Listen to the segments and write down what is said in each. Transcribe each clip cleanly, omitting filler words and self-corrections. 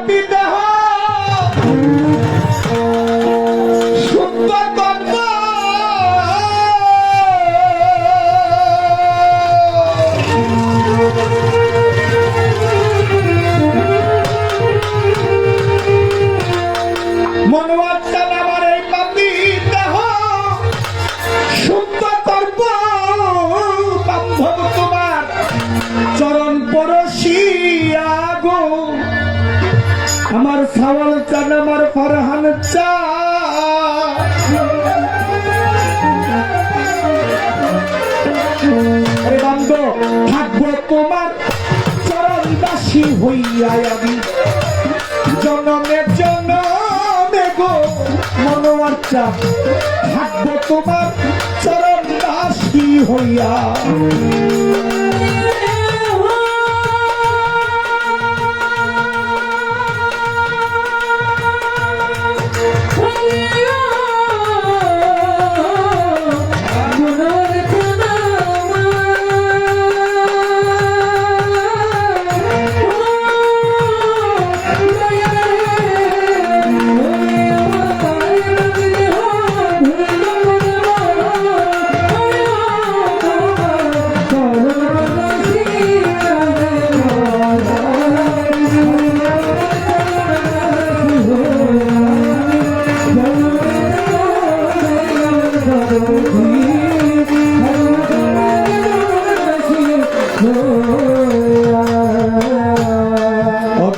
পাপি দেহ শুদ্ধ কর্ম মনোয়াচ্ছান আমার এই পাপি দেহ শুদ্ধ কর্ম বান্ধব তোমার চরণ পরশিয়া গো আমার সাওয়াল চান আমার ফরহান চা বান্ধব থাকবো তোমার চরণ দাসী হইয়া আমি জনমে জনমে গো মনোয়াচ্ছা থাকবো তোমার চরণ দাসী হইয়া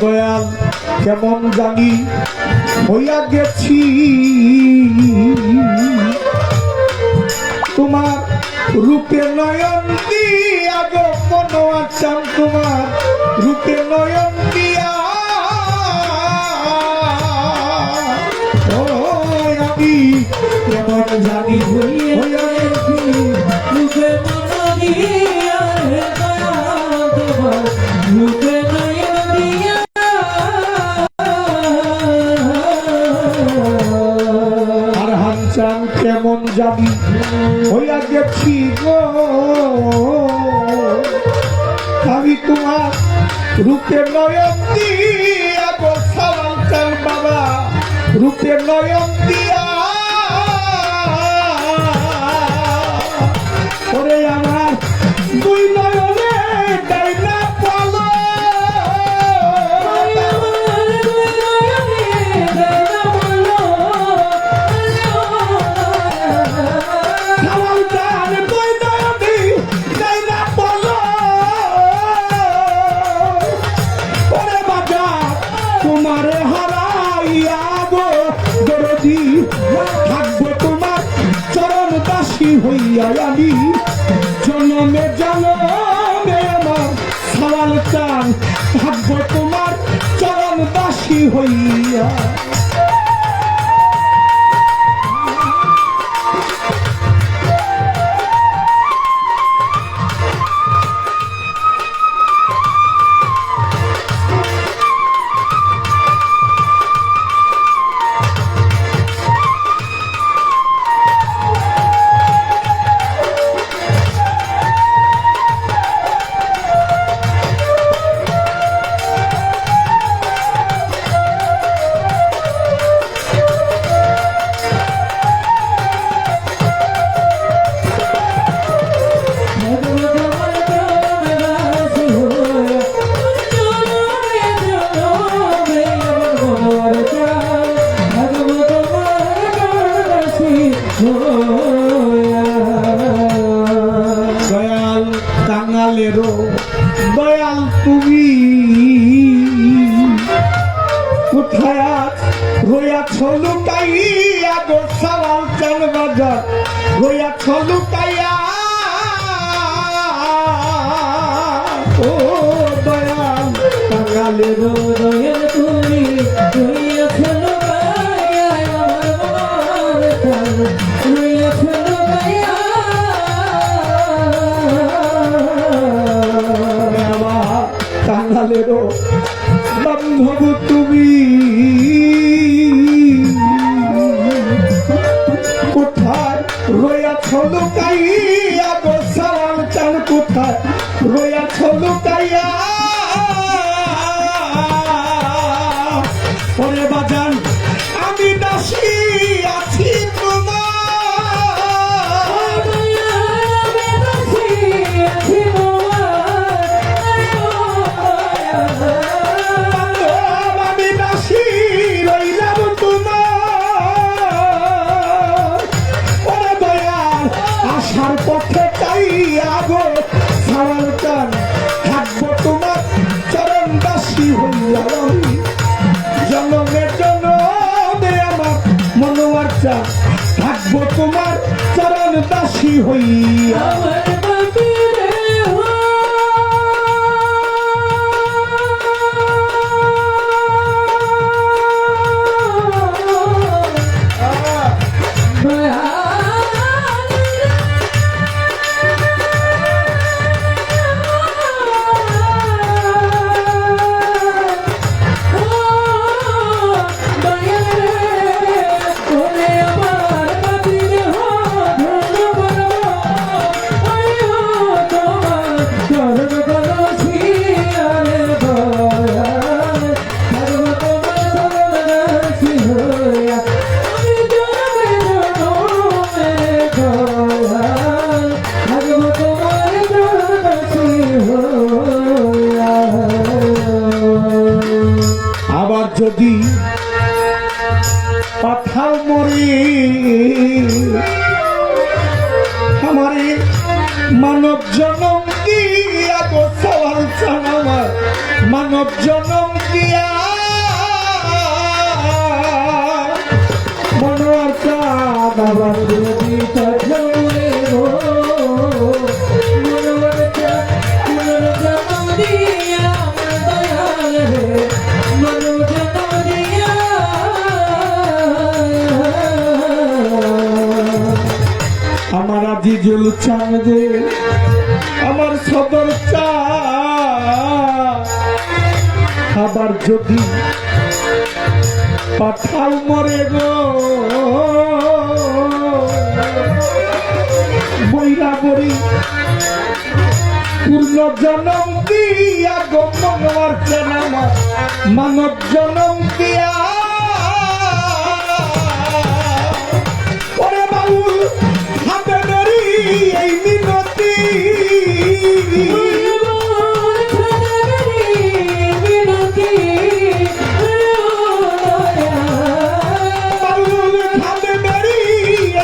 দয়াল কেমন জানি হইয়া গেছি তোমার রূপে নয়ন দিয়া গো মনোয়াচ্ছান তোমার রূপে নয়ন দিয়া আমি কেমন জানি হইয়া গেছি রূপে নয়ন দিয়া রূপে কেমন যাবি হইয়া গেছি গো আমি তোমার রূপে নয়ন দিয়া গো সাওয়াল চান বাবা রূপে নয়ন দিয়া ওরে আমার দুই নয়নে ডাইনা পালো থাকবো তোমার চরণ দাসী হইয়া আমি জনমে জনমে আমার সাওয়াল চান থাকবো তোমার চরণ দাসী হইয়া দয়াল কাঙালেরও দয়াল তুমি কোথায় রইয়াছ লুকাইয়া গো সাওয়াল চান বাজার রইয়াছ লুকাইয়া ও দয়াল কাঙালেরও দয়াল তুমি রইয়াছ লুকাইয়া রইয়াছ লুকাইয়া কাঙালেরও বান্ধব তুমি কোথায় রইয়াছ লুকাইয়া গো সাওয়াল চান কোথায় রইয়াছ লুকাইয়া আমি দাসী রইলাম তোমার ওরে দয়াল আসার পথে চাইয়া গো সাওয়াল চান থাকবো তোমার চরণ দাসী হইয়া আমি জনমের জনমে আমার মনোয়ার চান থাকবো তোমার চরণ দাসী হইয়া যদি পাথাও মরে আমারে মানব জনম দিয়া গো সওয়াল চান আমার মানব জনম দিয়া মনোয়ার চান আবার যদি পাথাও মরে গো মনোয়ার চান জনম দিয়া আমার দয়াল রে মানব আমার আজিজুল চাঁদে আমার সদর চা আবার যদি পাঠাও মরে গো বইরা বড়ি পূর্ণ জনম দিয়া গো মনোয়ার চান আমার মানব জনম দিয়া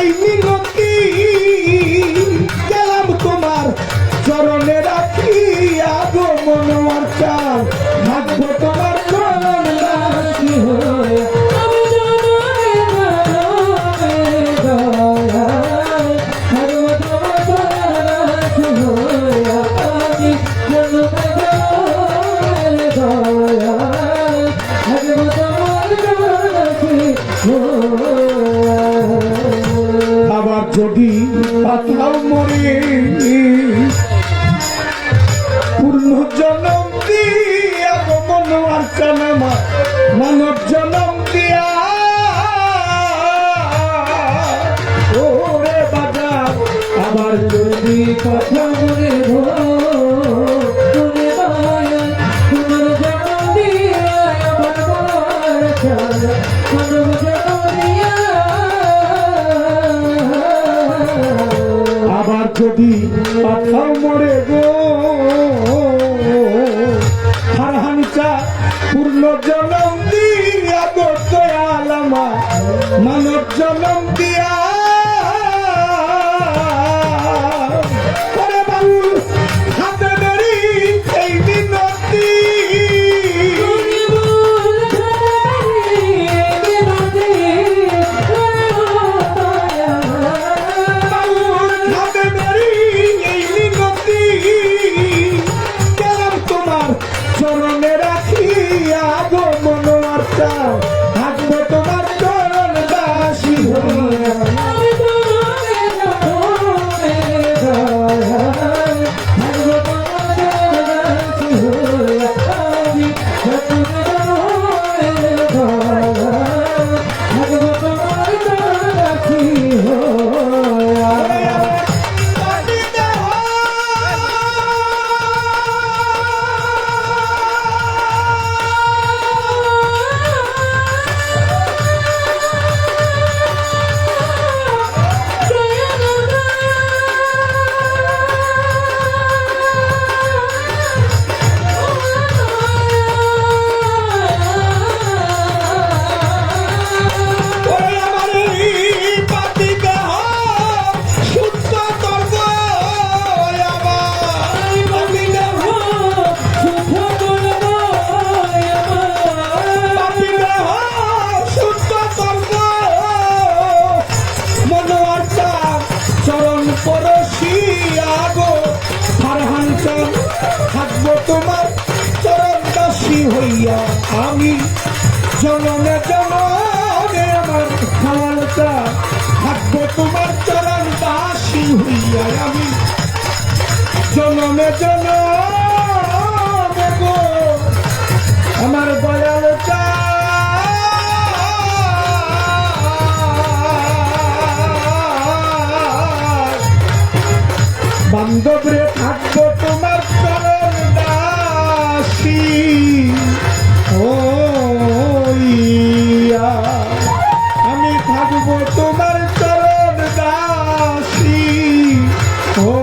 এই মিনতি গেলাম তোমার চরণে রাখি আগো মনোয়ার চান থাকবো তোমার চরণ রাখি হয়ে আবার যদি পাথাও মরে পূর্ণ জনম দিয়া গো মনোয়ার চান আমার মানব জনম দিয়া ওরে বাজার আবার যদি পাথাও মরে আবার যদি পাথাও মরে গো হারহানিচা পূর্ণ জনম দিয়া গো দয়াল আমার মানব জনম দিয়া ওরে বাবু হাতে ধরি এই মিনতি চরণে রাখি আগো মনোয়ার চান থাকবো তোমার চরণ দাসী হইয়া দাসী হইয়া আমি জনমে জনমে আমার খাওয়ালটা থাকবো তোমার চরণ দাসী হইয়া আমি জনমে জনমে গো আমার দয়ালটা বান্ধবরে থাকবো তোমার চরণ দাসী হইয়া আমি থাকবো তোমার চরণ দাসী হইয়া।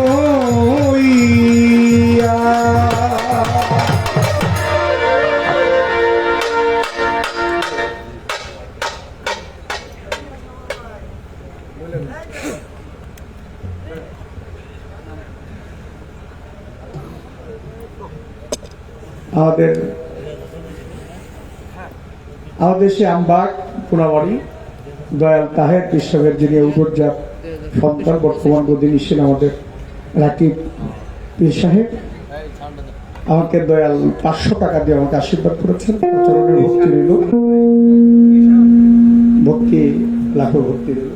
আমাদের সে আমবাগ পুনাবাড়ি দয়াল তাহের কৃষ্ণের যিনি উদরজাত সন্তান বর্তমান গদিনী ছিলেন আমাদের রাকিব পীর সাহেব আমাকে দয়াল 500 টাকা দিয়ে আমাকে আশীর্বাদ করেছেন। চরণের ভক্তি রইল, ভক্তি লাখো ভক্তি রইল।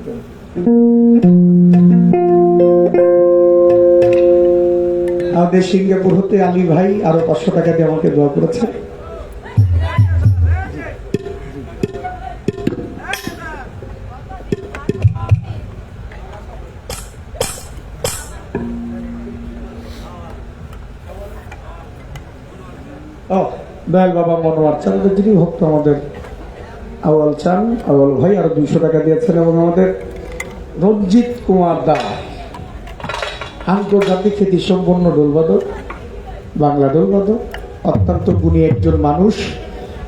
আমাদের সিঙ্গাপুর হতে আলী ভাই আরো 500 টাকা দিয়ে আমাকে দোয়া করেছেন। দয়াল বাবা মনোয়ার চান আমাদের যিনি ভক্ত আমাদের আওয়াল চান আওয়াল ভাই আরো 200 টাকা দিয়েছেন এবং আমাদের রঞ্জিত কুমার দা আন্তর্জাতিক খ্যাতি সম্পন্ন ঢোলবাদক বাংলা ঢোলবাদক অত্যন্ত গুণী একজন মানুষ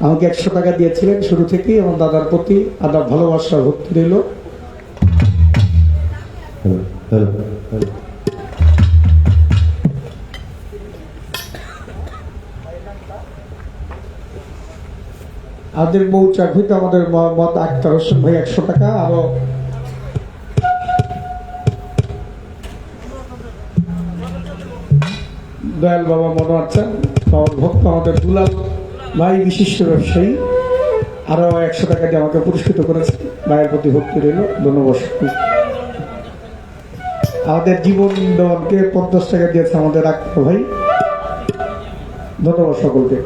আমাকে 100 টাকা দিয়েছিলেন শুরু থেকেই আমার দাদার প্রতি আদাব ভালোবাসা ভক্তি রইল। আমাদের মৌচাক হইতে আমাদের মোহাম্মদ আক্তার হোসেন ভাই 100 টাকা আরো দয়াল বাবা মনোয়ার চান ভক্ত আমাদের দুলাল ভাই বিশিষ্ট ব্যবসায়ী আরো 100 টাকা দিয়ে আমাকে পুরস্কৃত করেছে। ভাইয়ের প্রতি ভক্তি রইল, ধন্যবাদ। আমাদের জীবন দেওয়ানকে 50 টাকা দিয়েছে আমাদের আক্তার ভাই, ধন্যবাদ সকলকে।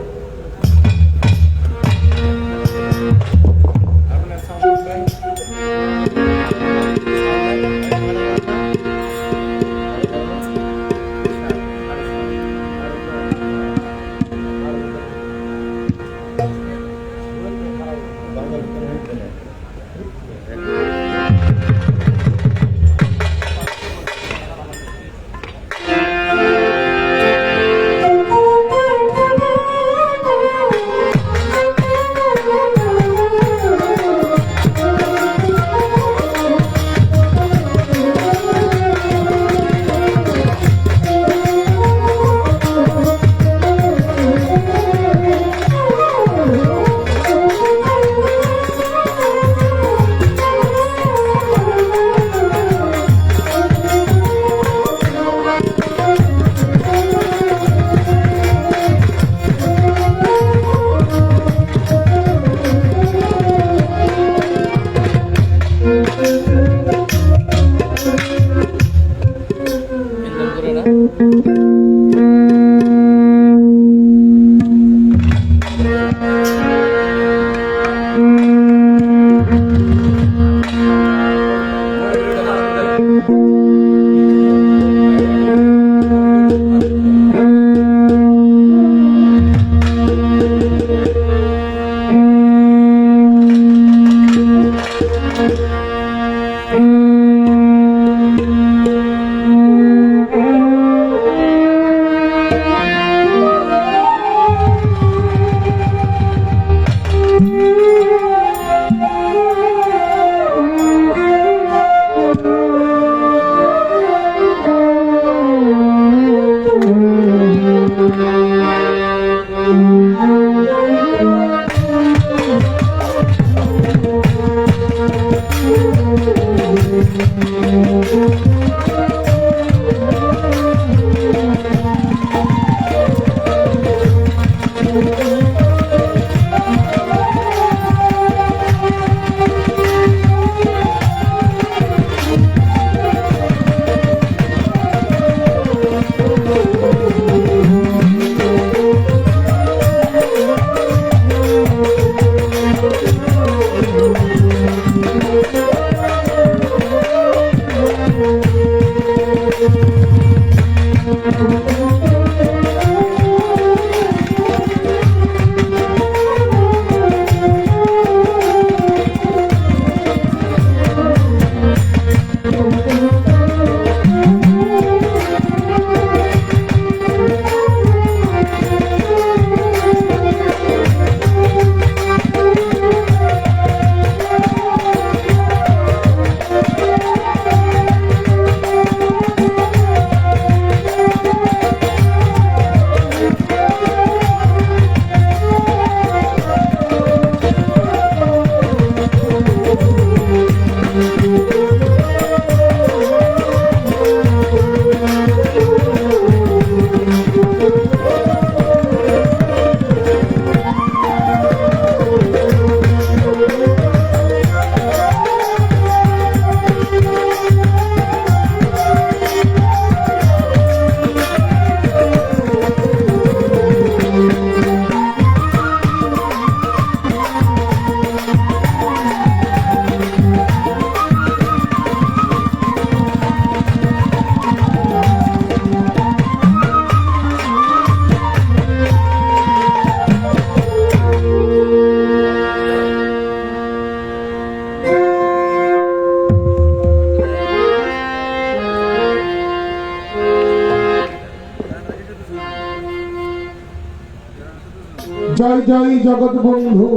জয় জয় জগৎ বন্ধু,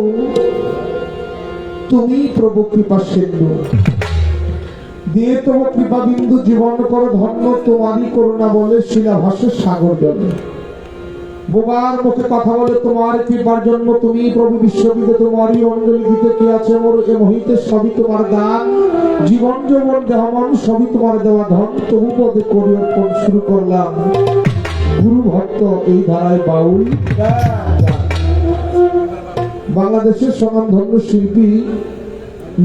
তুমি প্রভু কৃপা সিন্ধু, দিয়ে তব কৃপা বিন্দু জীবন করো ধন্য, তোমারই করুণা বলে শিলাভাসের সাগর জলে। বোবার মুখে কথা বলে তোমার কৃপার জন্য, তুমি প্রভু বিশ্ববিদে তোমারই অঞ্জলি দিতে কি আছে মোর, এ মহিতে সবই তোমার দান, জীবন যৌবন দেহ মন সবই তোমার দেওয়া ধন, তবু পদে করি অর্পণ শুরু করলাম গুরু ভক্ত এই ধারায় বাউল। বাংলাদেশের স্বনামধন্য শিল্পী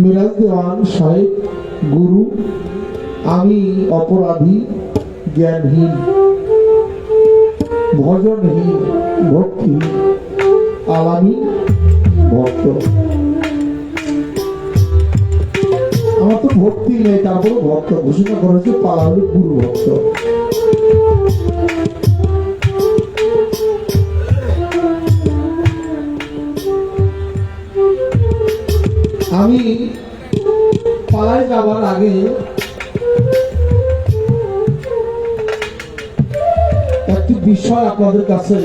মিরাজ দেওয়ান সাহেব গুরু, আমি অপরাধী জ্ঞানহীন ভজনহীন ভক্তিহীন, আলামি ভক্ত। আমার তো ভক্তি নেই, তারপরে ভক্ত ঘোষণা করেছে, পালাহরি গুরু ভক্ত। আমি পালাই যাবার আগে একটি বিষয় আপনাদের কাছে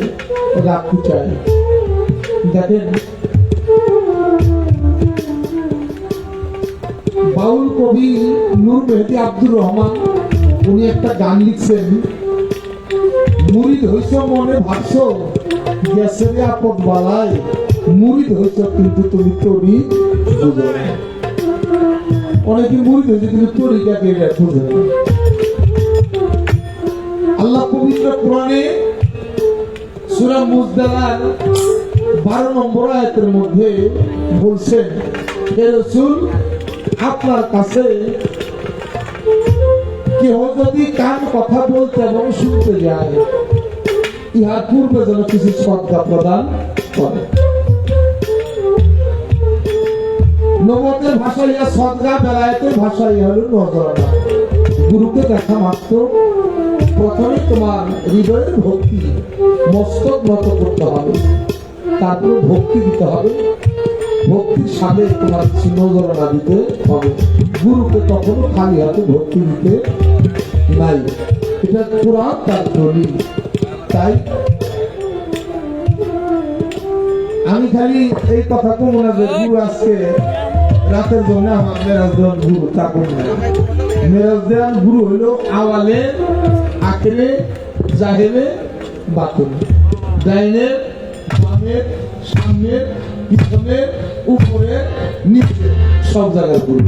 রাখতে চাই। দেখেন, বাউল কবি নূর মেহেদী আব্দুর রহমান উনি একটা গান লিখছেন, মুরিদ হইছ মনে ভাবছ গেছে রে আপদ বালায়, মুরিদ হইছ কিন্তু তুমি তরি বুঝো না। অনেকে মুরিদ হয়েছে কিন্তু তরিকাকে বুঝে না। আল্লাহ পবিত্র কোরআনে সূরা মুজদালার 12 নম্বর আয়াতের মধ্যে বলছেন, হে রাসূল আপনার কাছে কেহ যদি কান কথা বলতে এবং শুনতে যায়, ইহার পূর্বে যেন কিছু সদকা প্রদান করে। নবতের ভাষা ইয়া সদকা, বেলায়েতের ভাষা ইয়া হলো নজরানা। গুরুকে দেখা মাত্র প্রথমে তোমার হৃদয়ের ভক্তি মস্তক নত করতে হবে, তারপরে ভক্তি দিতে হবে, ভক্তির সাথে তোমার নজরানা দিতে হবে। গুরুকে কখনো খালি হাতে ভক্তি দিতে নাই, এটা পুরাণ তার দলিল। তাই আমি খালি এই কথা কমু না যে গুরু আজকে রাতের জন্য আমার মেরাজ দেওয়ান গুরু, তা কমু না। মেরাজ দেওয়ান গুরু হইল আওয়ালে আখেরে জাহেরে বাতুনে, ডাইনের বামের সামনের পিছনের উপরে নিচে সব জায়গায় গুরু।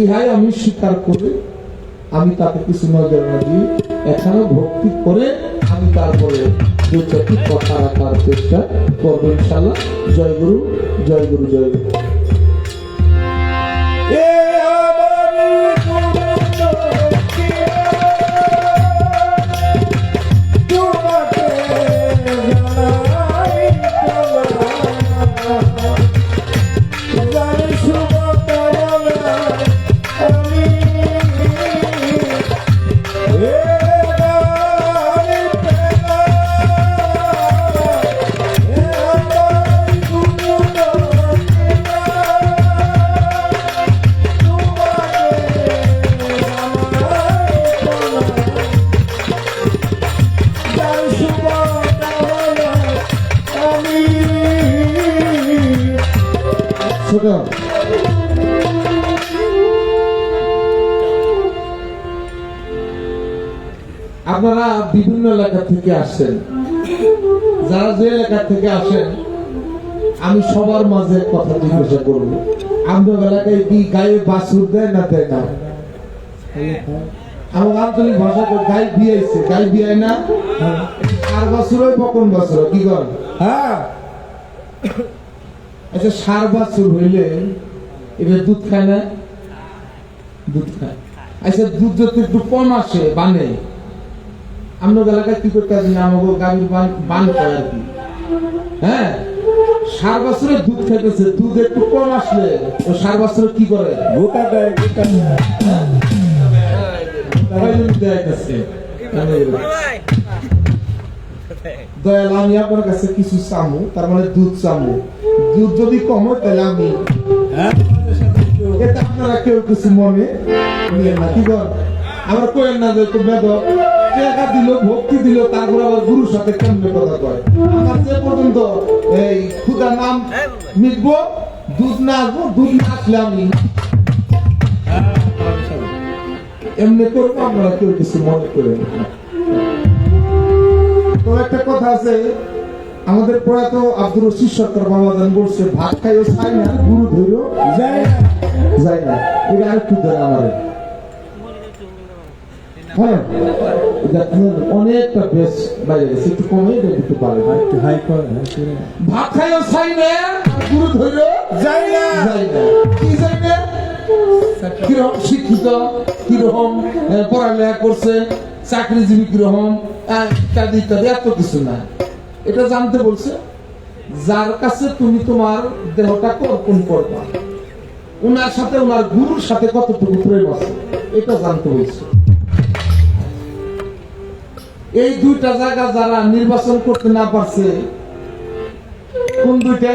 ইহাই আমি স্বীকার করে আমি তাকে কিছু নজর না দিয়ে এখানে ভক্তি করে আমি তারপরে দু চারটি কথা রাখার চেষ্টা করবো ইনশাল্লাহ। জয় গুরু, জয় গুরু, জয় গুরু। আপনারা বিভিন্ন এলাকা থেকে আসেন, যারা যে এলাকা থেকে আসেন আমি সবার মাঝে কথা জিজ্ঞাসা করব, আপনার এলাকায় কি গায়ে বাছুর দেয় না দেয় না? আমার আঞ্চলিক ভাষা গাই বিয়াইছে, গাই বিয়ায় না? সার বাছুর হয় বকন বাছুর কি কর? হ্যাঁ, আচ্ছা সার বাছুর হইলে এবার দুধ খায় না? দুধ খায়। আচ্ছা দুধ যদি একটু কম আসে বানে, আপনার এলাকায় কি করতে আসেন? আমাকে গাভীর বান করে আর কি। হ্যাঁ, সার বাছুরের দুধ খাইতেছে, দুধ একটু কম আসলে ও সার বাছুর কি করে? ভোকা দেয়, দয়াল আমি আপনার কাছে কিছু চামু, তার মানে দুধ চামু। দুধ যদি কম হয় তাহলে আমি এটা আপনারা কেউ কিছু মনে নিয়ে না, কি কর? আমরা কইেন না যে একটু বেদ টাকা দিল, ভক্তি দিল, তারপর আবার গুরুর সাথে কেমনে কথা কয়। আমার যে পর্যন্ত এই খুদার নাম মিটবো, দুধ না আসবো, দুধ না আসলে আমি এমনি করবো। আপনারা কেউ কিছু মনে করেন না। তো একটা কথা আছে, আমাদের প্রয়াত আব্দুর রশিদ সরকার বাবাজান বলছে, ভাত খাইও চাই না, গুরু ধৈর্য যায় না, যায় না। এটা আরেকটু ধরে আমার হ্যাঁ, অনেকটা বেশ বাইরে গেছে, একটু কমে একটু পারে, একটু হাই করে। ভাত খাইও চাই না, গুরু ধৈর্য যায় না, যায় না। কি যায় না? কিরকম শিক্ষিত, কিরকম পড়ালেখা করছে, চাকরিজীবী কিরকম, ইত্যাদি ইত্যাদি, এত কিছু না। এটা জানতে বলছে, যার কাছে তুমি তোমার দেহটাকে অর্পণ করবা, উনার সাথে, উনার গুরুর সাথে কতটুকু প্রেম আছে, এটা জানতে বলছে। এই দুইটা জায়গা যারা নির্বাচন করতে না পারছে, কোন দুইটা?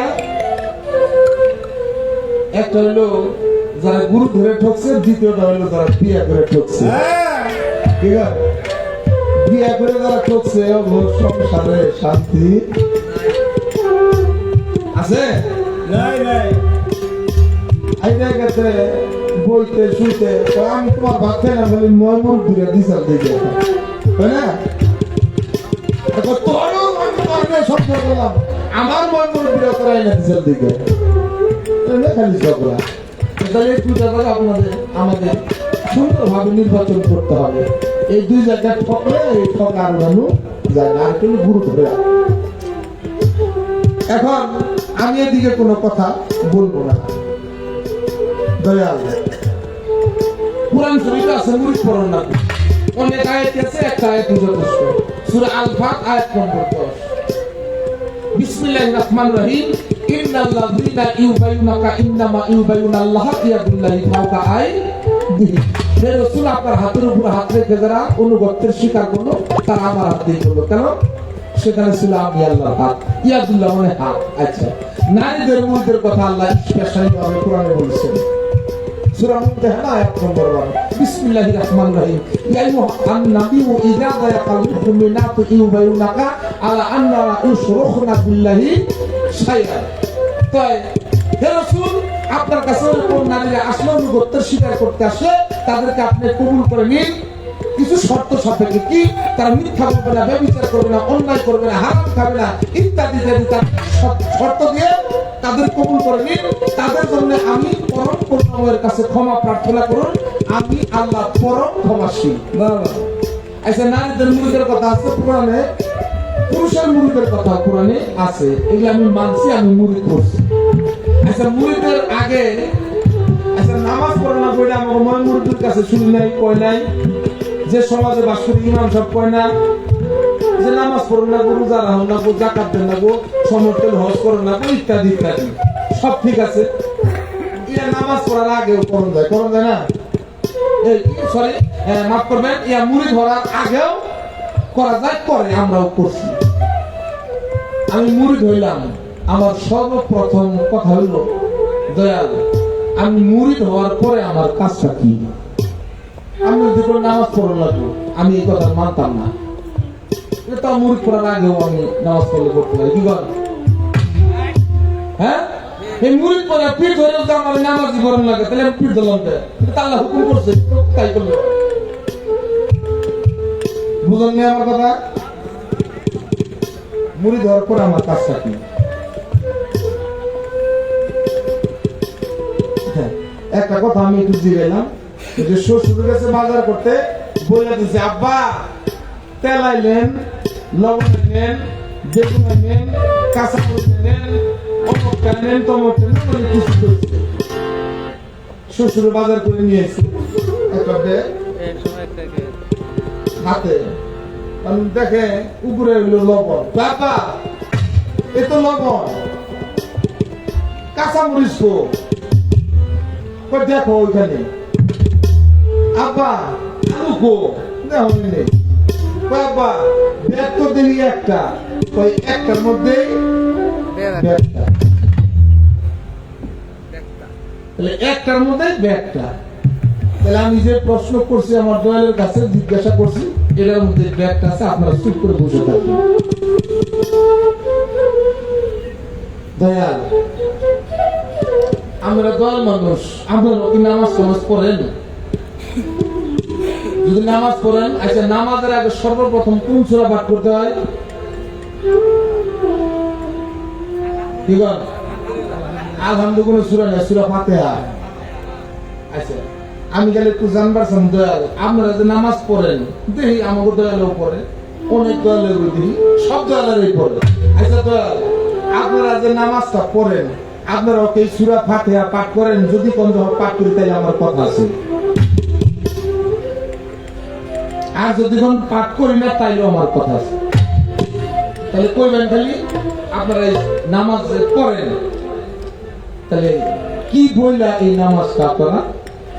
একটা হইলো যারা গুরু ধরে ঠকছে, দ্বিতীয়টা হইলো যারা বিয়া করে ঠকছে। ঠিক আছে, বিয়া করে যারা ঠকছে, সংসারে শান্তি আছে নাই নাই। আইনা গেছে বইতে শুইতে, আমি তোমার ভাত খাই না বলি ময়মুর ঘুরে দিশাল দিকে, তাই না? তোরও শব্দ করলাম, আমার ময়মুর ঘুরে করাই না দিশাল দিকে, খালি ঝগড়া। তাহলে এই দুটা জায়গা আপনাদের আমাদের সুন্দরভাবে নির্বাচন করতে হবে। এই দুই জায়গায় ঠকলে এই ঠক আর মানুষ যায় না, আর কোনো গুরু ধরে। এখন আমি এদিকে কোনো কথা বলবো না। দয়াল কোরআন শরীফে আছে মুরিদ পড়ার না, অনেক আয়াত আছে, একটা আয়াত যথেষ্ট। সূরা আল ফাত আয়াত নম্বর 10। বিসমিল্লাহির রহমানির রহিম। ইন্নাল্লাযীনা ইউবাইয়ুনাকা ইন্নামা ইউবাইয়ুনাল্লাহা ইয়াদুল্লাহি ফাওকা আইদিহিম। হে রাসূল, আপনার হাতের উপর হাত রেখে যারা অনুগত্যের স্বীকার করলো, তারা আমার হাত দিয়ে করলো। কেন? সেখানে ছিল আমি আল্লাহর হাত, ইয়াদুল্লাহ মানে হাত। আচ্ছা, নারীদের মুরিদের কথা আল্লাহ স্পেশালি ভাবে কোরআনে বলেছেন। সূরা মুমতাহানা আয়াত নম্বর 1। বিসমিল্লাহির রহমানির রহিম। ইয়া আইয়ুহান নাবিয়্যু ইযা যায়াকাল মুমিনাতু ইউবাইয়ুনাকা আলা আন্না ইউশরিকুনা বিল্লাহি শাইআন। তাই হে রাসূল, আপনার কাছে কোন নারীরা আসলে অনুগত্যের স্বীকার করতে আসে, তাদেরকে আপনি কবুল করে নিন কিছু শর্ত সাপেক্ষে। কি? তারা মিথ্যা বলবে না, ব্যভিচার করবে না, অন্যায় করবে না, হারাম খাবে না, ইত্যাদি ইত্যাদি শর্ত দিয়ে তাদের কবুল করে নিন। তাদের জন্য আমি পরম করুণাময়ের কাছে ক্ষমা প্রার্থনা করুন, আমি আল্লাহ পরম ক্ষমাশীল। আচ্ছা, নারীদের মুরিদের কথা আছে কোরআনে, পুরুষের মুরিদের কথা কোরআনে আছে, এগুলো আমি মানছি, আমি মুরিদ করছি। আচ্ছা, মুরিদের আগে আচ্ছা নামাজ পড়ে না বলে আমার ময় মুরিদের কাছে শুনি নাই, কয় নাই যে সমাজে বাস করি ইমাম সব কয় না যে নামাজ পড়ুন না, গরু যারা হন না, জাকাত দেন না, সমর্থন হজ করুন না, ইত্যাদি ইত্যাদি, সব ঠিক আছে। ইয়া নামাজ পড়ার আগেও করণ যায় না? সরি, মাফ করবেন, ইয়া মুরিদ হওয়ার আগেও করা যায়, করে, আমরাও করছি। আমি মুরিদ হইলাম, আমার সর্বপ্রথম কথা হইল, দয়াল আমি মুরিদ হওয়ার পরে আমার কাজটা কি? আমি যদি করে নামাজ পড়া লাগবো, আমি এই কথা মানতাম না। এটা মুরিদ পড়ার আগেও আমি নামাজ পড়লে পড়তে পারি, কি বল? হ্যাঁ, এই মুরিদ পড়া পিঠ ধরে আমার নামাজ পড়ানো লাগে, তাহলে আমি পিঠ ধরলাম, আল্লাহ হুকুম করছে, তাই করলো। বুঝলেন না আমার কথা? মুরিদ হওয়ার পরে আমার কাজটা কি? একটা কথা আমি একটু জিগাইলাম, যে শ্বশুর কাছে বাজার করতে বলে দিচ্ছে, আব্বা তেল আইলেন, লবণ আইলেন, বেগুন আইলেন, কাঁচা মরিচ আইলেন, অমুক আইলেন, তমুক আইলেন, মানে কিছু করছে। শ্বশুর বাজার করে নিয়ে এসে একটা হাতে দেখে উপরে হইলো লবণ, বাবা এ তো লবণ, কাঁচা মরিচ দেখো ওইখানে, আব্বা আলু গো দেখো নেই, বাবা ব্যাগ তো দেখি একটা, ওই একটার মধ্যে একটার মধ্যে ব্যাগটা, তাহলে আমি যে প্রশ্ন করছি আমার দয়ালের কাছে জিজ্ঞাসা করছি এটার মধ্যে ব্যাগটা আছে, আপনারা চুপ করে বসে থাকবেন। দয়াল, আমরা দয়াল মানুষ, আপনারা কি নামাজ টামাজ পড়েন? যদি নামাজ পড়েন, আচ্ছা নামাজের আগে সর্বপ্রথম কোন সূরা পাঠ করতে হয়? কি বল? আলহামদুলিল্লাহ সূরা না, সূরা ফাতিহা। আচ্ছা আমি গেলে একটু জানবার চান দয়াল, আপনারা যে নামাজ পড়েন দেখি আমাকে দয়ালেও পড়ে, অনেক দয়ালের দেখি, সব দয়ালেরই পড়ে। আচ্ছা দয়াল, আপনারা যে নামাজটা পড়েন আপনারা ওকে সূরা ফাতিহা পাঠ করেন? যদি কোন পাঠ করি তাই আমার কথা আছে, আর যদি কোন পাঠ করি না তাইলেও আমার কথা আছে। তাহলে কইবেন খালি আপনারা এই নামাজ যে পড়েন তাহলে কি বইলা এই নামাজটা আপনারা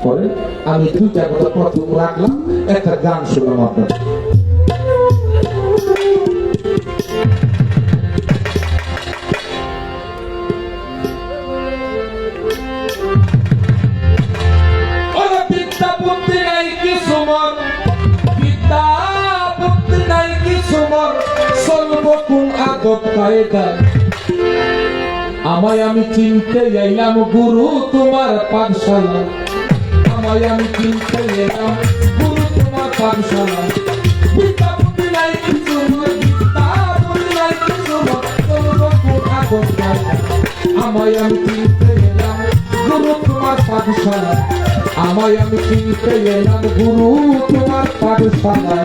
করেন। আমি দুইটা কথা প্রথম রাখলাম, একটা গান শুনলাম আপনার। আমায় আমি চিনতে এলাম গুরু তোমার পাঠশালা, আমায় আমি চিনতে এলাম গুরু তোমার পাঠশালা। বিদ্যা বুদ্ধি নাই কিছু মোর, বিদ্যা বুদ্ধি নাই কিছু মোর, আমায় আমি চিনতে এলাম গুরু তোমার পাঠশালা, আমায় আমি চিনতে এলাম গুরু তোমার পাঠশালা।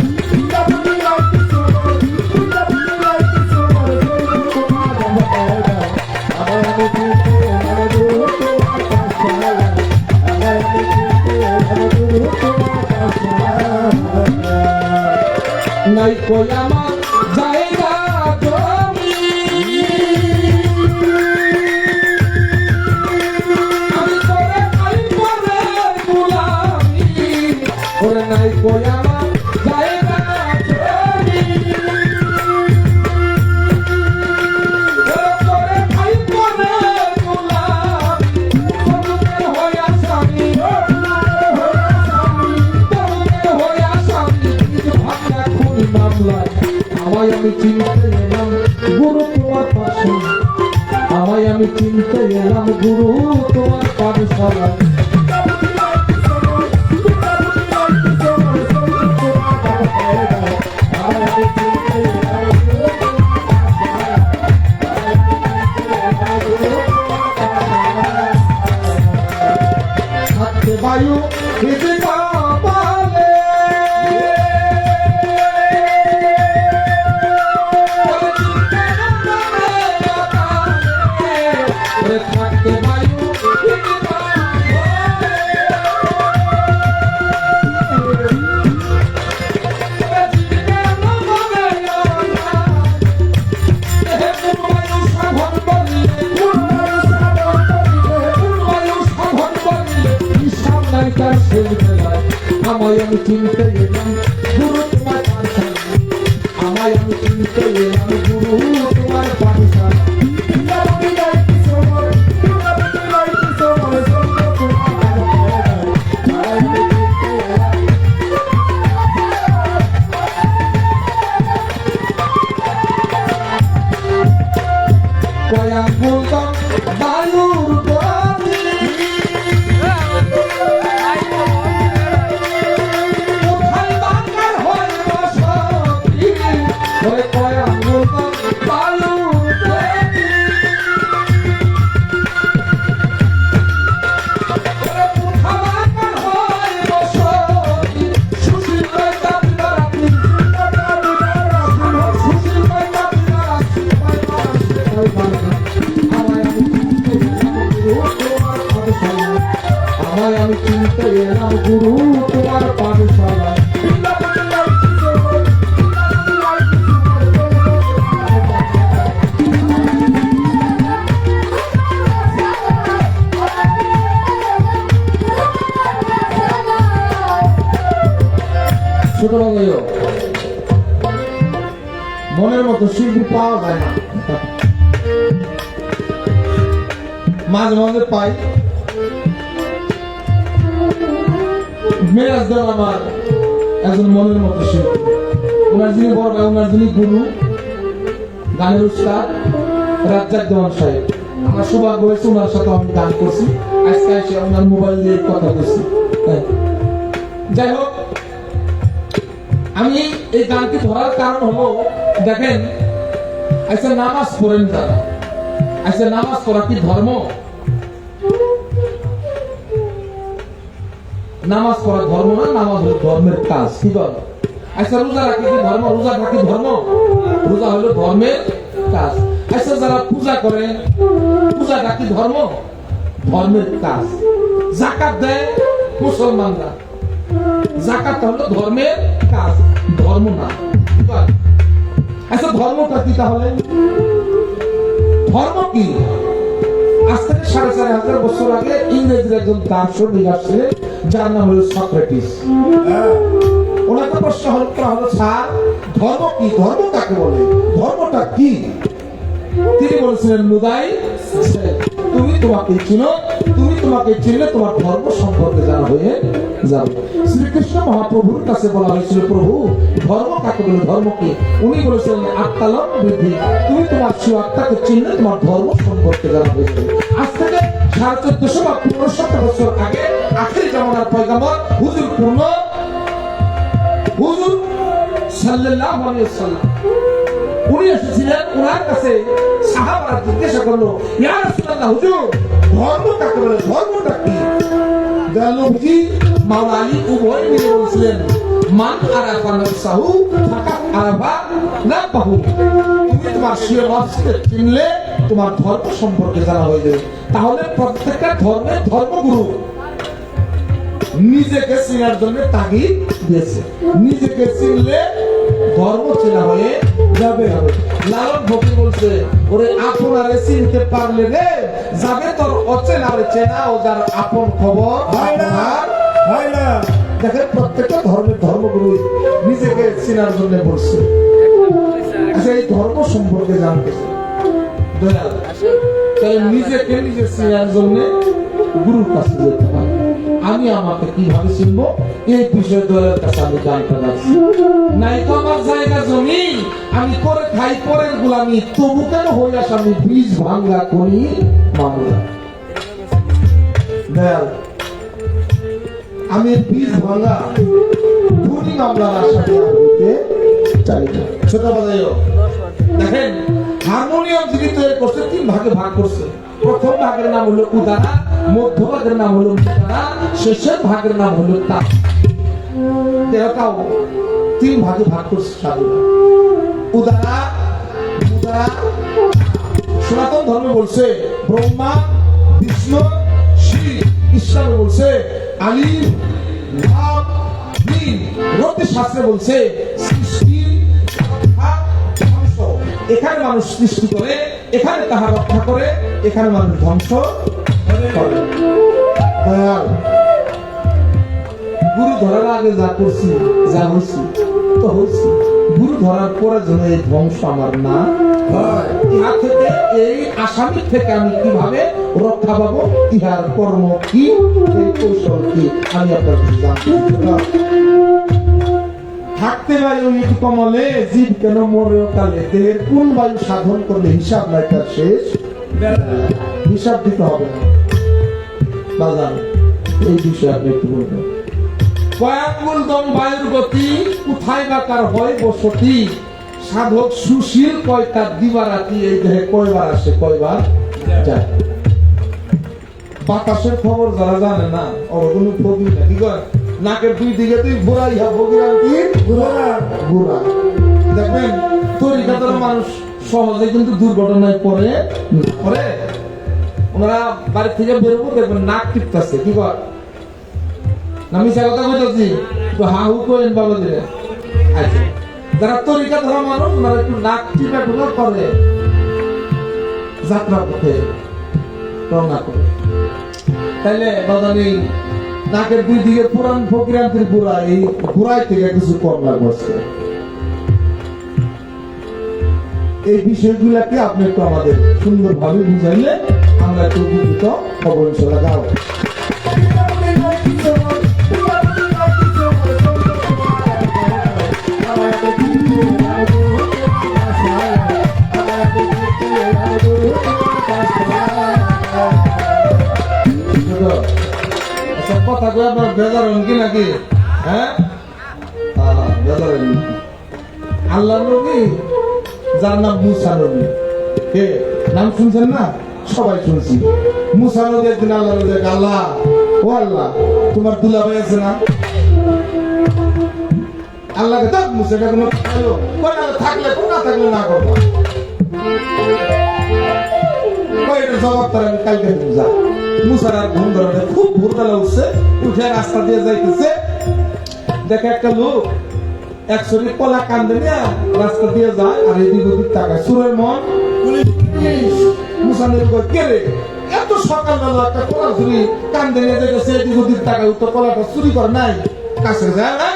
নাই কই আমার জায়গা জমি, আমি তোরে খাই পরে গোলামি, ওরে নাই কই আমার জায়গা জমি, ওরে তোরে খাই পরে গোলামি, তোরে হইয়া স্বামী, তোরে হইয়া স্বামী, ভাবনা খুন মামলায়। আমায় আমি চিনতে এলাম গুরু তোমার পাশে, আমায় আমি চিনতে এলাম গুরু তোমার পাঠশালা। বায়ু থাকতে বায়ু আমায় আমি চিনতে এলাম গুরু তোমার পাঠশালা, আমায় আমি চিনতে এলাম গুরু তোমার পাঠশালা। কয়া বলতাম বালুর গতি, কোথায় বাংলার হয় বসতি, ওরে কয়া বলতাম বালুর গতি, ওরে কোথায় বাংলার হয় বসতি, সুশীল কইতাম রাতি, সুশীল কইতাম রাতি, আমায় আমি চিনতে এলাম গুরু তোমার পাঠশালা। ছোট বাবাইও মনের মতো শিল্পী পাওয়া যায় না, মাঝে মাঝে পাই। মেরাজ দেন আমার একজন মনের মতো শিল্পী, ওনার যিনি বড় ভাই, ওনার যিনি গুরু, গানের উস্তাদ রাজ্জাক দেওয়ান সাহেব। আমার সৌভাগ্য হয়েছে ওনার সাথে আমি গান করছি, আজকে এসে ওনার মোবাইল দিয়ে কথা বলছি। যাই হোক, আমি এই গানটি ধরার কারণ হলো, দেখেন আচ্ছা নামাজ পড়েন তারা, আচ্ছা নামাজ পড়া কি ধর্ম? নামাজ পড়া ধর্ম না, নামাজ হলো ধর্মের কাজ। কি বল? আচ্ছা রোজা রাখি কি ধর্ম? রোজা রাখি ধর্ম? রোজা হলো ধর্মের কাজ। আচ্ছা যারা পূজা করে, পূজাটা কি ধর্ম? ধর্মের কাজ। যাকাত দেয় মুসলমানরা, যাকাত হলো ধর্মের কাজ, ধর্ম না। আচ্ছা ধর্মটা কি তাহলে? ধর্ম কি? আজ থেকে ৪৫০০ বছর আগে ইংরেজের একজন দার্শনিক আসছে, যার নাম হলো সক্রেটিস। ওনাকে প্রশ্ন করা হলো, স্যার ধর্ম কি? ধর্ম কাকে বলে? ধর্মটা কি? তিনি বলেছিলেন, নুদাই তুমি তোমাকে চিনো, তুমি তোমাকে চিনলে তোমার ধর্ম সম্পর্কে জানা হয়ে যাবে। শ্রীকৃষ্ণ মহাপ্রভুর কাছে বলা হয়েছিল, প্রভু ধর্ম কাকে বলে? ধর্ম কি? উনি বলেছিলেন, আত্মালম বৃদ্ধি, তুমি তোমার শিব আত্মাকে চিনলে তোমার ধর্ম সম্পর্কে জানা হয়ে যাবে। আজ থেকে ১৪৫০ বা ১৫০০ বছর আগে আখির জামানার পয়গম্বর হুজুর পূর্ণ হুজুর সাল্লাল্লাহু আলাইহি ওয়াসাল্লাম উনি এসেছিলেন, ওনার কাছে সাহাবারা জিজ্ঞাসা করলো, ইয়া রাসূলুল্লাহ হুজুর ধর্ম কাকে বলে? ধর্মটা কি? দয়ালুজি মাওলা আলী উভয় মিলে বলছিলেন, মান আরাফা নাফসাহু ফাকাত আরাফা রাব্বাহু, তুমি তোমার স্বীয় নফসকে চিনলে তোমার ধর্ম সম্পর্কে জানা হয়ে যাবে। তাহলে প্রত্যেকটা ধর্মের ধর্মগুরু নিজেকে চেনার জন্য তাগিদ দিয়েছে, নিজেকে চিনলে ধর্ম চেনা হয়ে যাবে। লালন ফকির বলছে, ওরে আপনারে চিনতে পারলে রে যাবে তোর অচেনারে চেনা, ও যার আপন খবর আপনার হয় না। দেখেন প্রত্যেকটা ধর্মের ধর্মগুরু নিজেকে চেনার জন্য বলছে। আচ্ছা এই ধর্ম সম্পর্কে জানতেছে, তাহলে নিজেকে নিজে চেনার জন্য গুরুর কাছে যেতে হয়। আমি আমাকে কিভাবে চিনবো এই বিষয়ে দলের কাছে আমি জানতে পারছি। নাই তো আমার জায়গা জমি, আমি করে খাই পরের গোলামি, তবু কেন হই আসামি বীজ ভাঙ্গা করি মামলা। আমি বীজ ভাঙ্গা ধনী মামলার আসামি হইতে চাই না। ছোট বাজাইও দেখেন, হারমোনিয়াম যিনি তৈরি করছে ৩ ভাগে ভাগ করছে। প্রথম ভাগের নাম হলো উদারা, মধ্য ভাগের নাম হলো মুদারা, শেষের ভাগের নাম হলো তাল। দেহটাও ৩ ভাগে ভাগ করছে সাধুরা। উদারা, মুদারা। সনাতন ধর্ম বলছে ব্রহ্মা, বিষ্ণু, শিব। ইসলাম বলছে আলিফ, লাম, মিম। রতি শাস্ত্রে বলছে সৃষ্টি, ধ্বংস। এখানে মানুষ সৃষ্টি করে, এখানে তাহা রক্ষা করে, এখানে মানুষ ধ্বংস করে। গুরু ধরার আগে যা করছি, যা হয়েছি তো হয়েছি, গুরু ধরার পরে যেন এই ধ্বংস আমার না হয়। ইহা থেকে, এই আসামি থেকে আমি কিভাবে রক্ষা পাবো, ইহার কর্ম কি, এই কৌশল কি, আমি আপনার জানতে থাকতে পারি ওই কমলে, জীব কেন মরে কালে, দেহের কোন বায়ু সাধন করলে হিসাব নাই তার শেষ, হিসাব দিতে হবে না। বাজান এই বিষয়ে আপনি একটু বলবেন। কয়াঙ্গুল দম বায়ুর গতি, কোথায় বা তার হয় বসতি, সাধক সুশীল কয় তার দিবারাতি, এই দেহে কয়বার আসে কয়বার যায়। বাতাসের খবর যারা জানে না, ওরগুলো ফকির না। কি কয়, নাকের 2 দিকে তুই ঘুরাই ফকির কি ঘুরা। দেখবেন তরিকাতের মানুষ সহজে কিন্তু দুর্ঘটনায় পড়ে পড়ে। ওনারা বাড়ি থেকে বেরোবো, দেখবেন নাক টিপতেছে। কি কয়, না মিশা কথা বলতেছি, তো হা হু করেন বাবা দিলে। আচ্ছা, যারা তরিকা ধরা মানুষ, ওনারা একটু নাক টিপা ঢুকা করে যাত্রা পথে রওনা করে। তাইলে বাদানি নাকের 2 দিকে পুরান ফকিরান্তির গুড়া, এই গুড়াই থেকে কিছু কম লাগছে। এই বিষয়গুলাকে আপনি একটু আমাদের সুন্দরভাবে বুঝাইলে আমরা একটু উপকৃত হব ইনশাআল্লাহ। আচ্ছা কথা কয়ে আপনার বেজার হন কি নাকি? হ্যাঁ বেজার হন। আল্লাহ নবী যার নাম মুসা নবী, কে নাম শুনছেন না? সবাই শুনছি। মুসা নবী একদিন আল্লাহ নবী, আল্লাহ ও আল্লাহ তোমার দুলাভাই আছে না? আল্লাহকে দেখ মুসাটা কোনো থাকলে না থাকলে না করবো। এটা জবাব তার আমি কালকে বুঝা। মুসার আর ঘুম ধরে খুব ভোরবেলা উঠছে, উঠে রাস্তা দিয়ে যাইতেছে, দেখে একটা লোক এক শরীর কলা কান্দে নিয়ে রাস্তা দিয়ে যায় আর এদিক ওদিক তাকায়। সুরের মন মুসানের কে রে এত সকালবেলা একটা কলা চুরি কান্দে নিয়ে যাইতেছে, এদিক ওদিক তাকায়, তো কলাটা চুরি করে নাই, কাছে যায় না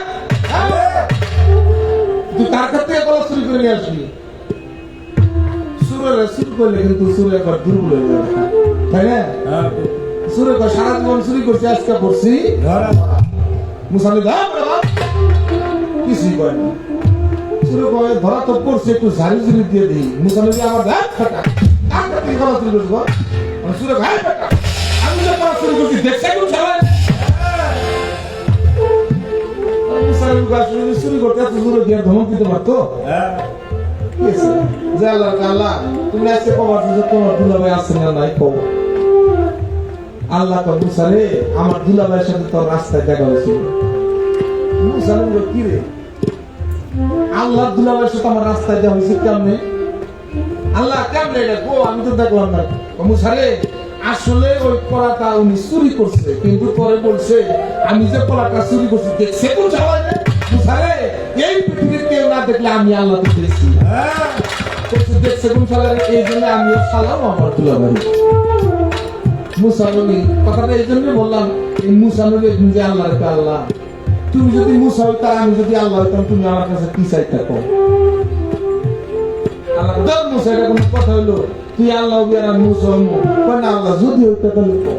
তুই কার কাছ থেকে কলা চুরি করে নিয়ে আসবি? সুরের চুরি করলে কিন্তু সুরে একবার দুর্বল হয়ে যাবে, তাই না? সুরে সারা জীবন চুরি করছি, আজকে করছি মুসানি কিছুই করে না। সুরে ধরা তো পড়ছে, একটু ঝাড়ি ঝুড়ি দিয়ে দিই। মুসানি আমার কলা চুরি করছি, সুরে ভাই আমি যে কলা চুরি করছি দেখছে কোন সবাই চুরি করতে এত জোরে দিয়ে ধমক দিতে পারতো? যে আল্লাহ আল্লাহ তুমি আজকে কবার তোমার দুলাভাই আছে না নাই কব। আল্লাহ তো মুসা রে আমার দুলাভাইয়ের সাথে তোর রাস্তায় দেখা হয়েছিল। মুসা বলল কি রে আল্লাহ দুলাভাইয়ের সাথে আমার রাস্তায় দেখা হয়েছে কেমনে? আল্লাহ কেমনে এটা গো আমি তো দেখলাম না। মুসা রে আসলে ওই কলাটা উনি চুরি করছে, কিন্তু পরে বলছে আমি যে কলাটা চুরি করছি দেখছে কোন সবাই মুসা রে এই পৃথিবীর কেউ না দেখলে আমি আল্লাহ দেখেছি দেখছে কোন সালার, এই জন্য আমিও সালাম আমার দুলাভাই। মুসা নবী কথাটা এই জন্য বললাম, এই মুসা নবী যে আল্লাহ আল্লাহ তুমি যদি মুসা হইতা আমি যদি আল্লাহ হইতাম তুমি আমার কাছে কি চাইতে কো? আল্লাহ দর মুসা এটা কোন কথা হইলো? তুই আল্লাহ হবি আর মুসা হইব না? আল্লাহ যদি হইতে তাহলে কো,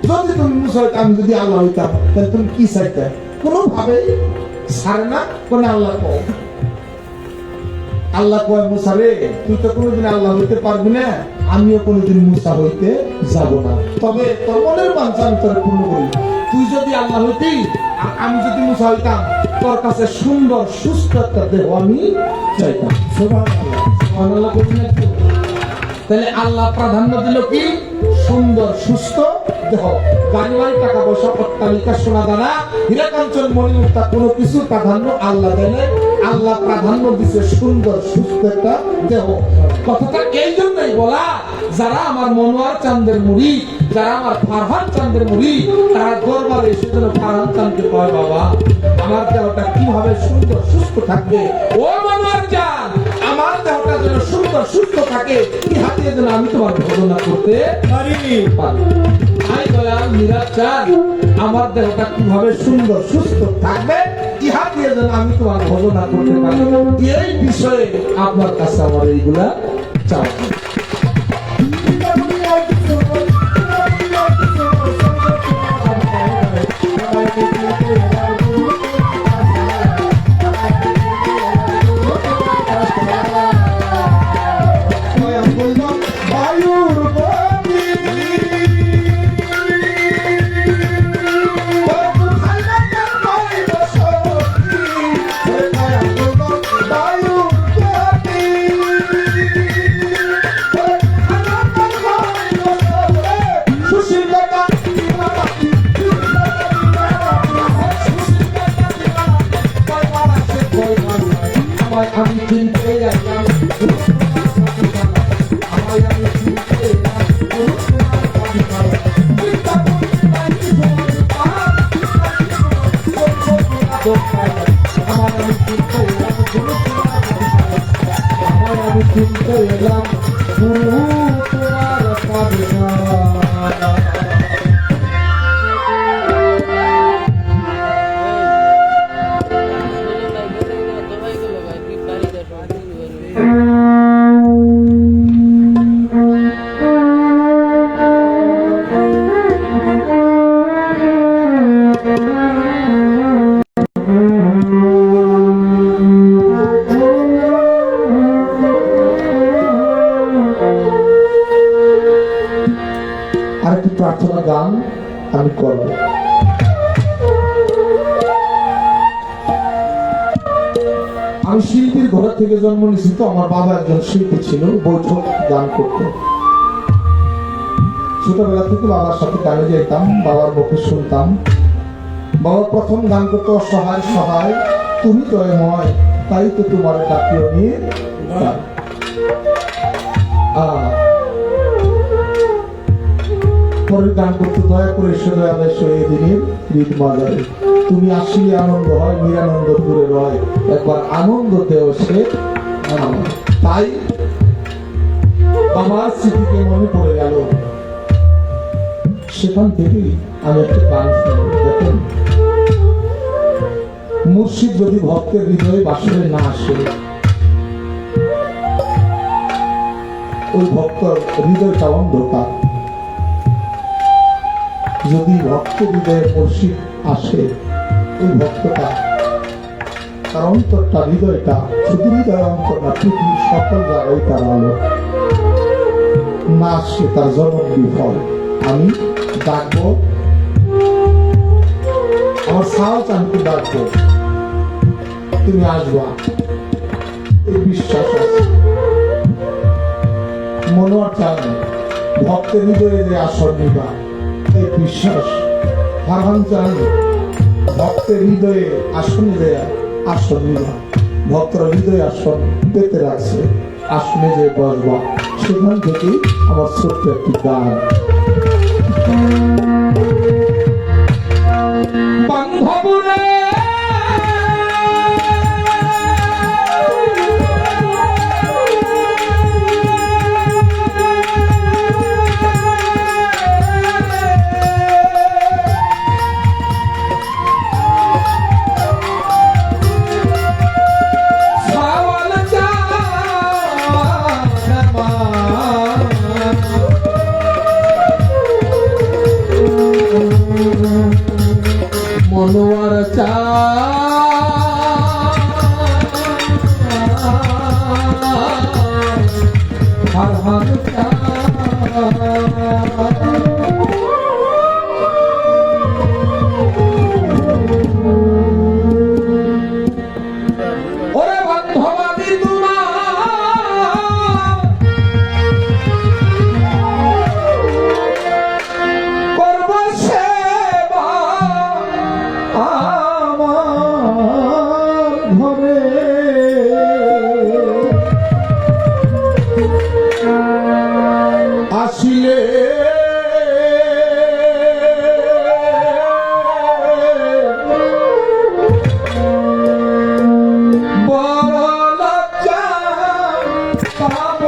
যদি তুমি মুসা হইতা আমি যদি আল্লাহ হইতাম তাহলে তুমি কি চাইতে? কোনোভাবে ছাড়ে না কোন আল্লাহ কো। আল্লাহ কয় মুসা রে তুই তো কোনোদিন আল্লাহ হইতে পারবি না, আমিও কোনোদিন মুসা হইতে যাব না, তবে তোর মনের বাঞ্ছা আমি তোর পূর্ণ করি। তুই যদি আল্লাহ হইতি আর আমি যদি মুসা হইতাম, তোর কাছে সুন্দর সুস্থ একটা দেহ আমি চাইতাম। সুবহানাল্লাহ বলি না? তাহলে আল্লাহ প্রাধান্য দিল কি? সুন্দর সুস্থ দেহ। গাড়ি বাড়ি টাকা পয়সা অট্টালিকা সোনা দানা হীরা কাঞ্চন মণিমুক্তা কোনো কিছু প্রাধান্য আল্লাহ দেন। আল্লাহ প্রাধান্য দিচ্ছে সুন্দর সুস্থ একটা দেহ। কথাটা এই জন্যই বলা, যারা আমার মনোয়ার চাঁদের মুড়ি, যারা আমার ফারহান চাঁদের মুড়ি, তারা দরবারে এসে যেন ফারহান চাঁদকে কয় বাবা আমার দেহটা কিভাবে সুন্দর সুস্থ থাকবে। ও মনোয়ার চাঁদ আমার দেহটা যেন সুন্দর সুস্থ থাকে, কি হাতিয়ে যেন আমি তোমার ঘটনা করতে পারি। আই দয়াল মিরাজ চাঁদ আমার দেহটা কিভাবে সুন্দর সুস্থ থাকবে, ইহা দিয়ে যেন আমি তোমার ঘটনা করতে পারি। এই বিষয়ে আপনার কাছে আমার এইগুলা চাওয়া। আরেকটি প্রার্থনা গান আমি করব। আমি শিল্পীর ঘর থেকে জন্ম নিয়েছি, তো আমার বাবা একজন শিল্পী ছিল, বৈঠক গান করতেন। ছোটবেলা থেকে বাবার সাথে গানে যেতাম, বাবার মুখে শুনতাম। বাবা প্রথম গান করতো অসহায় সহায় তুমি দয়াময়, তাই তো তোমার ডাকিও নিয়ে গান। পরের গান করতে দয়া করে এসে দয়ালয় এই দিনের ঈদ মাজারে তুমি আসিলে আনন্দ হয়, নিরানন্দ দূরে রয়, একবার আনন্দ দেও সে আমার। তাই আমার স্মৃতিকে মনে পড়ে গেল, সেখান থেকেই আমি একটা গান শুনি। দেখেন, মুর্শিদ যদি ভক্তের হৃদয়ে বাসরে না আসে, ওই ভক্তর হৃদয়টা অন্ধকার। যদি ভক্তের হৃদয়ে মুর্শিদ আসে, ওই ভক্তটা তার অন্তরটা, হৃদয়টা, শুধু হৃদয় অন্তর না, পৃথিবীর সকল জায়গায় তার আলো। না আসে তার জন্ম বিফল। আমি ডাকবো, আমার সাহস আমি ডাকবো, তুমি আসবা, এই বিশ্বাস আছে। মনোয়ার চান ভক্তের হৃদয়ে যে আসন নিবা, এই বিশ্বাস। ফারহান চান ভক্তের হৃদয়ে আসনে দেয়া আসন নিবা, ভক্তরা হৃদয়ে আসন পেতে রাখছে, আসনে যে বসবা। সেখান থেকে আমার ছোট্ট একটি গান। বান্ধবরে মনোয়ার চা ফারহান চা ওরে বান্ধবাদি তোমার করব সেবা আমার ঘরে। আসিলে বড় লজ্জা পাব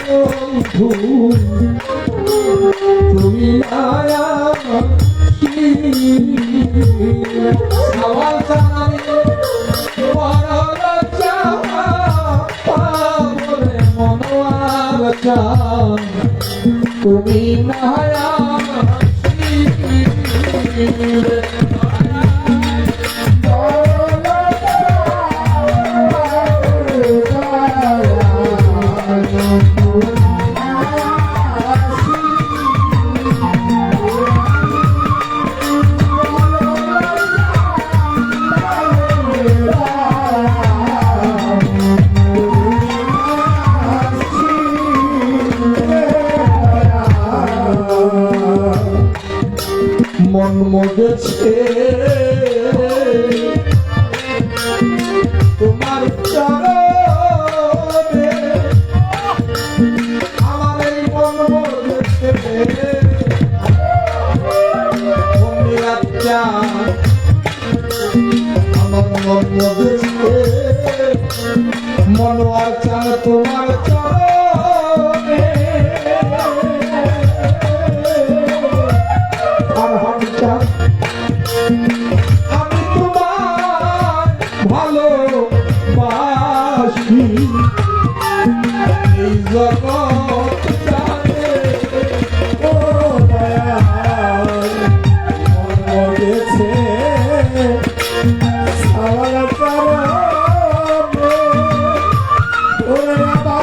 বন্ধু, তুমি মায়া সওয়াল জানি বড় লজ্জা পাবলে মনোয়ার চা, তুমি মায়া মন মজেছে তোমার চরণে, আমার এই মন মজেছে আমার মন মজেছে মনোয়ার চান তোমার চরণে। আমি তোমার ভালোবাসি, এই জগৎ জানে ও দয়াল মন মজেছে সওয়াল চরণে। ওরে বাবা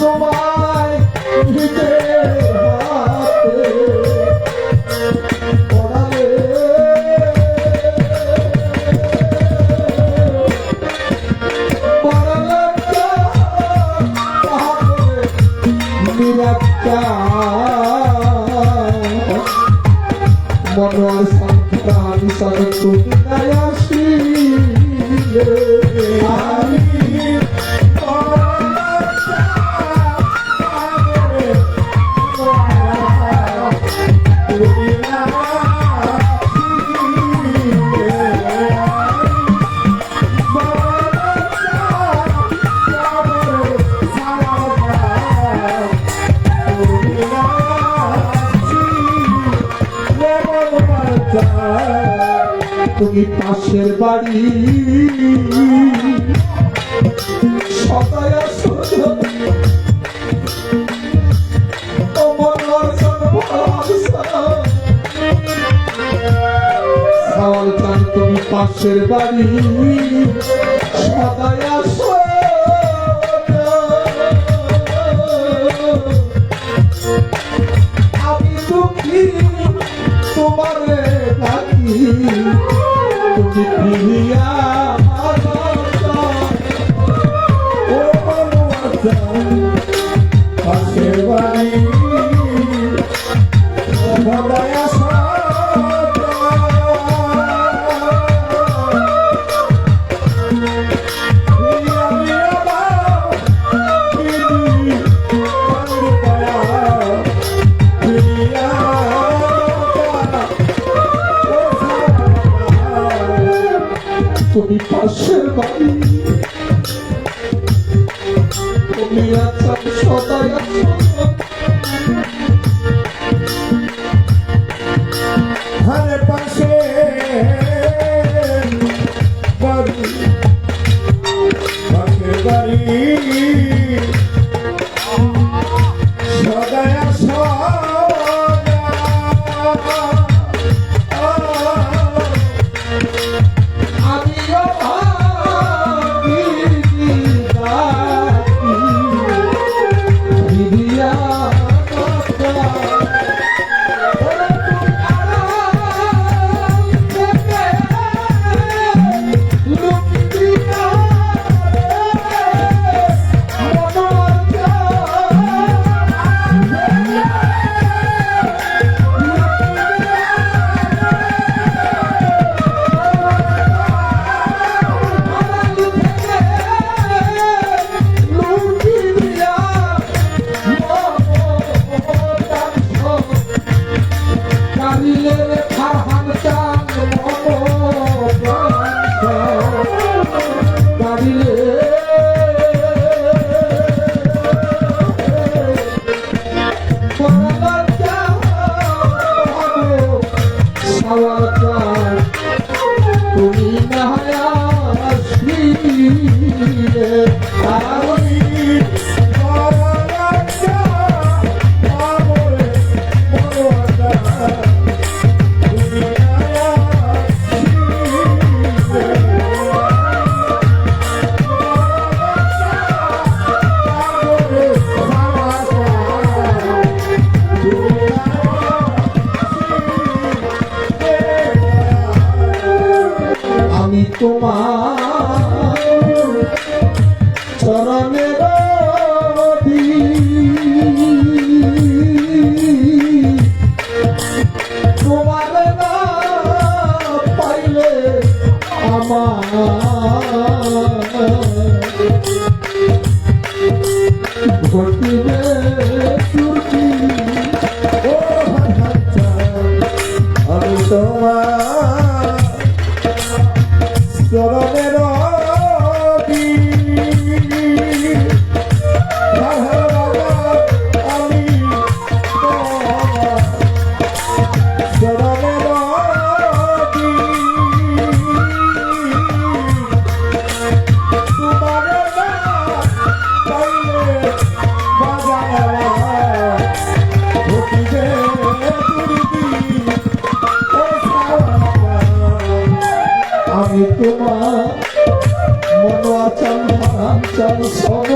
তোমায় নিতে হাতে পড়ালে মনোয়ার সন্তান সন্তু আসিলে আমি তুমি পাশের বাড়ি সদায় তুমি পাশের বাড়ি সদায় আমি দুঃখী তোমারে ডাকি তুমি প্রিয়া পাশের বাড়ি তুমি পাশের বাড়ি তুমি আছো সদাই হরে পাশে বাড়ি পাশে বাড়ি সদায় আমিও বিরিয়া তুমি না আসিলে আমি আমি তোমার চরণের তোমার না পাইলে আমার ঘটিবে দুর্গতি ও আমি তোমার চরণের আমি চরণের তোমার পাইলে আমি তোমার মনোয়াচাল হারাম চাল সব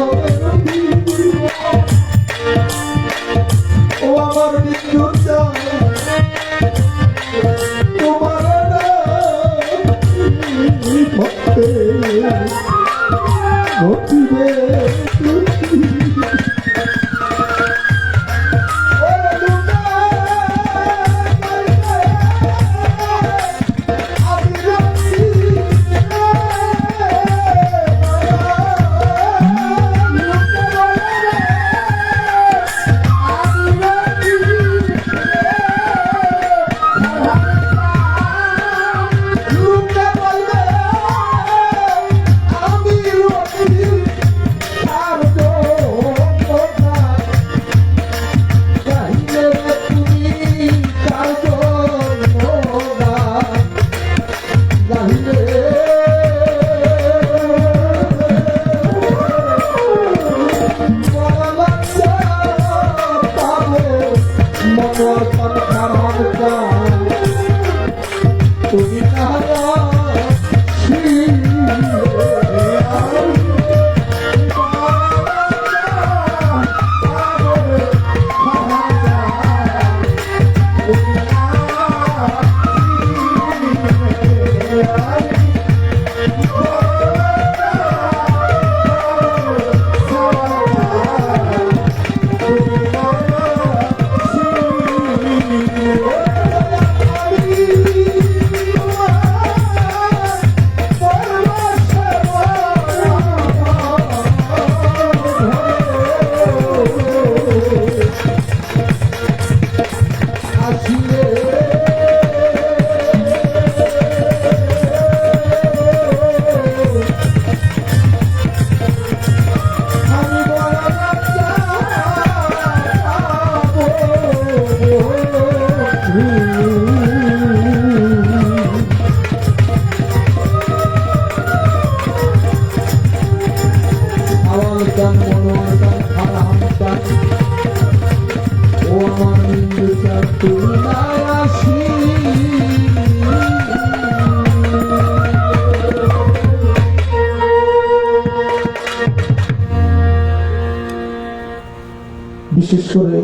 বিশেষ করে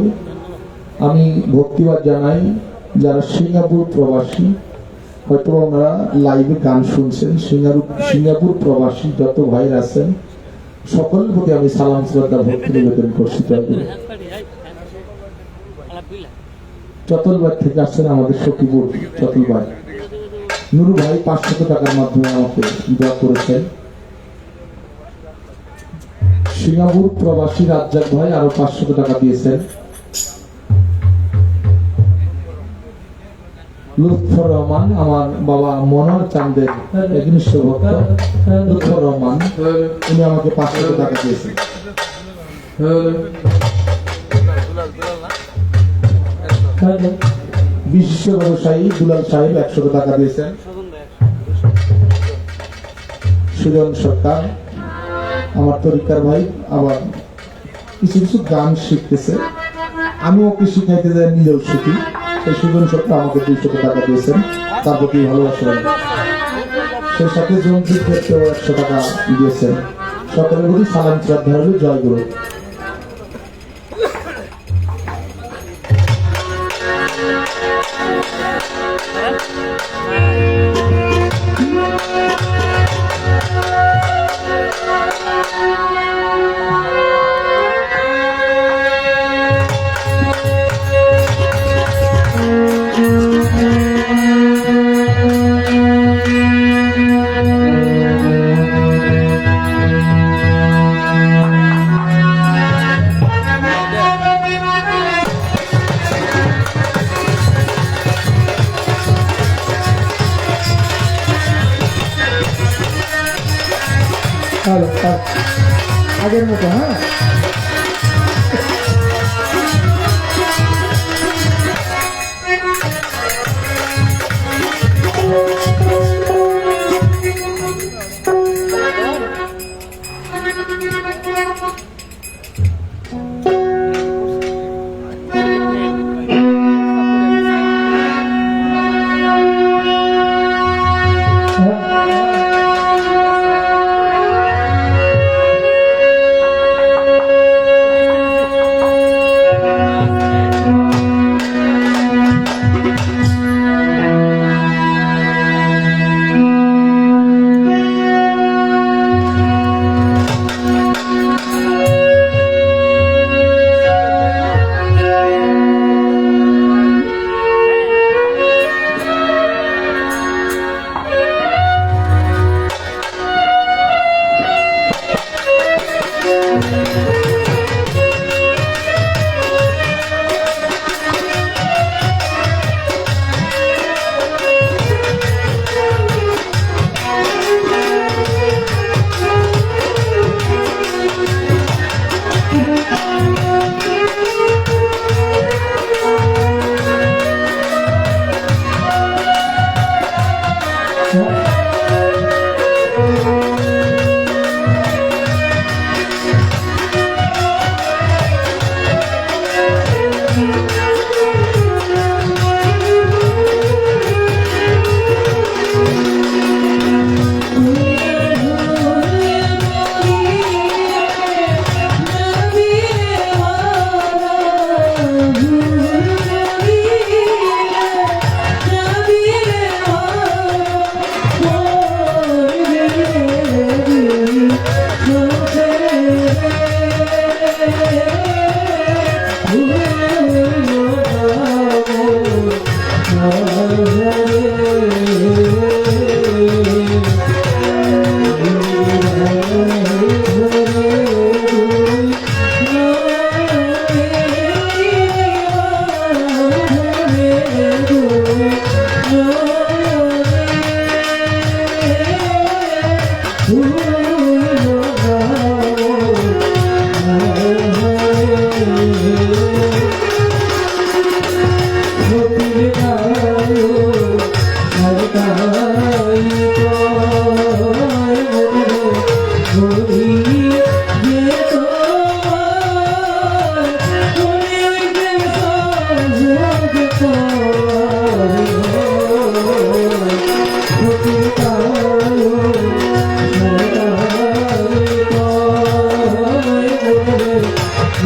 আমি ভক্তিবাদ জানাই যারা সিঙ্গাপুর প্রবাসী, হয়তো ওনারা লাইভে গান শুনছেন। সিঙ্গাপুর প্রবাসী যত ভাই আছেন সকলের প্রতি আমি সালাম শ্রদ্ধা ভক্তি নিবেদন করছি। চতলবাগ থেকে আসছেন আমাদের সখীপুর চতলবাগ নুরু ভাই 500 টাকার মাধ্যমে আমাকে দোয়া করেছেন। সিঙ্গাপুর প্রবাসী রাজ্জাক ভাই আরো 500 টাকা দিয়েছেন। লুৎফর রহমান আমার বাবা মনোহর চাঁদের একনিষ্ঠ ভক্ত লুৎফর রহমান, উনি আমাকে 500 টাকা দিয়েছেন। বিশিষ্ট ব্যবসায়ী দুলাল সাহেব 100 টাকা দিয়েছেন। সুজন সরকার আমার তরিকার ভাই আবার কিছু কিছু গান শিখতেছে, আমিও ওকে শিখাইতে যাই, নিজেও শিখি। সেই সুজন সরকার আমাকে 200 টাকা দিয়েছেন, তার প্রতি ভালোবাসেন। সেই সাথে জঙ্গির ক্ষেত্রেও 100 টাকা দিয়েছেন। সকলের প্রতি সালাম শ্রদ্ধা হল, জয় গুরু। আগের মতো। হ্যাঁ,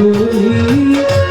Hare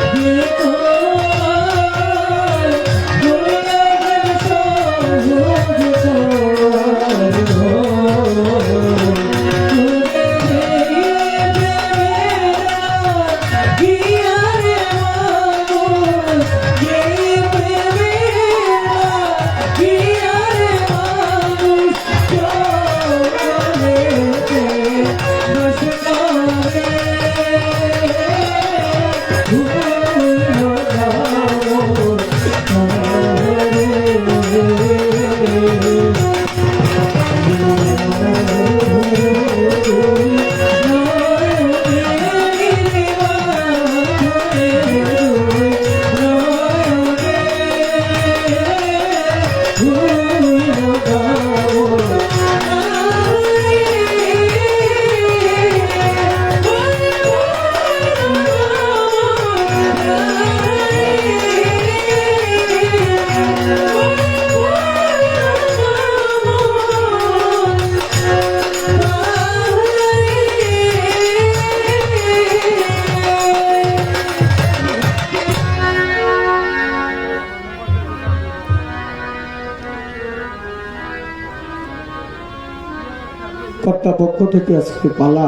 কর্তাপক্ষ থেকে আজকে পালা,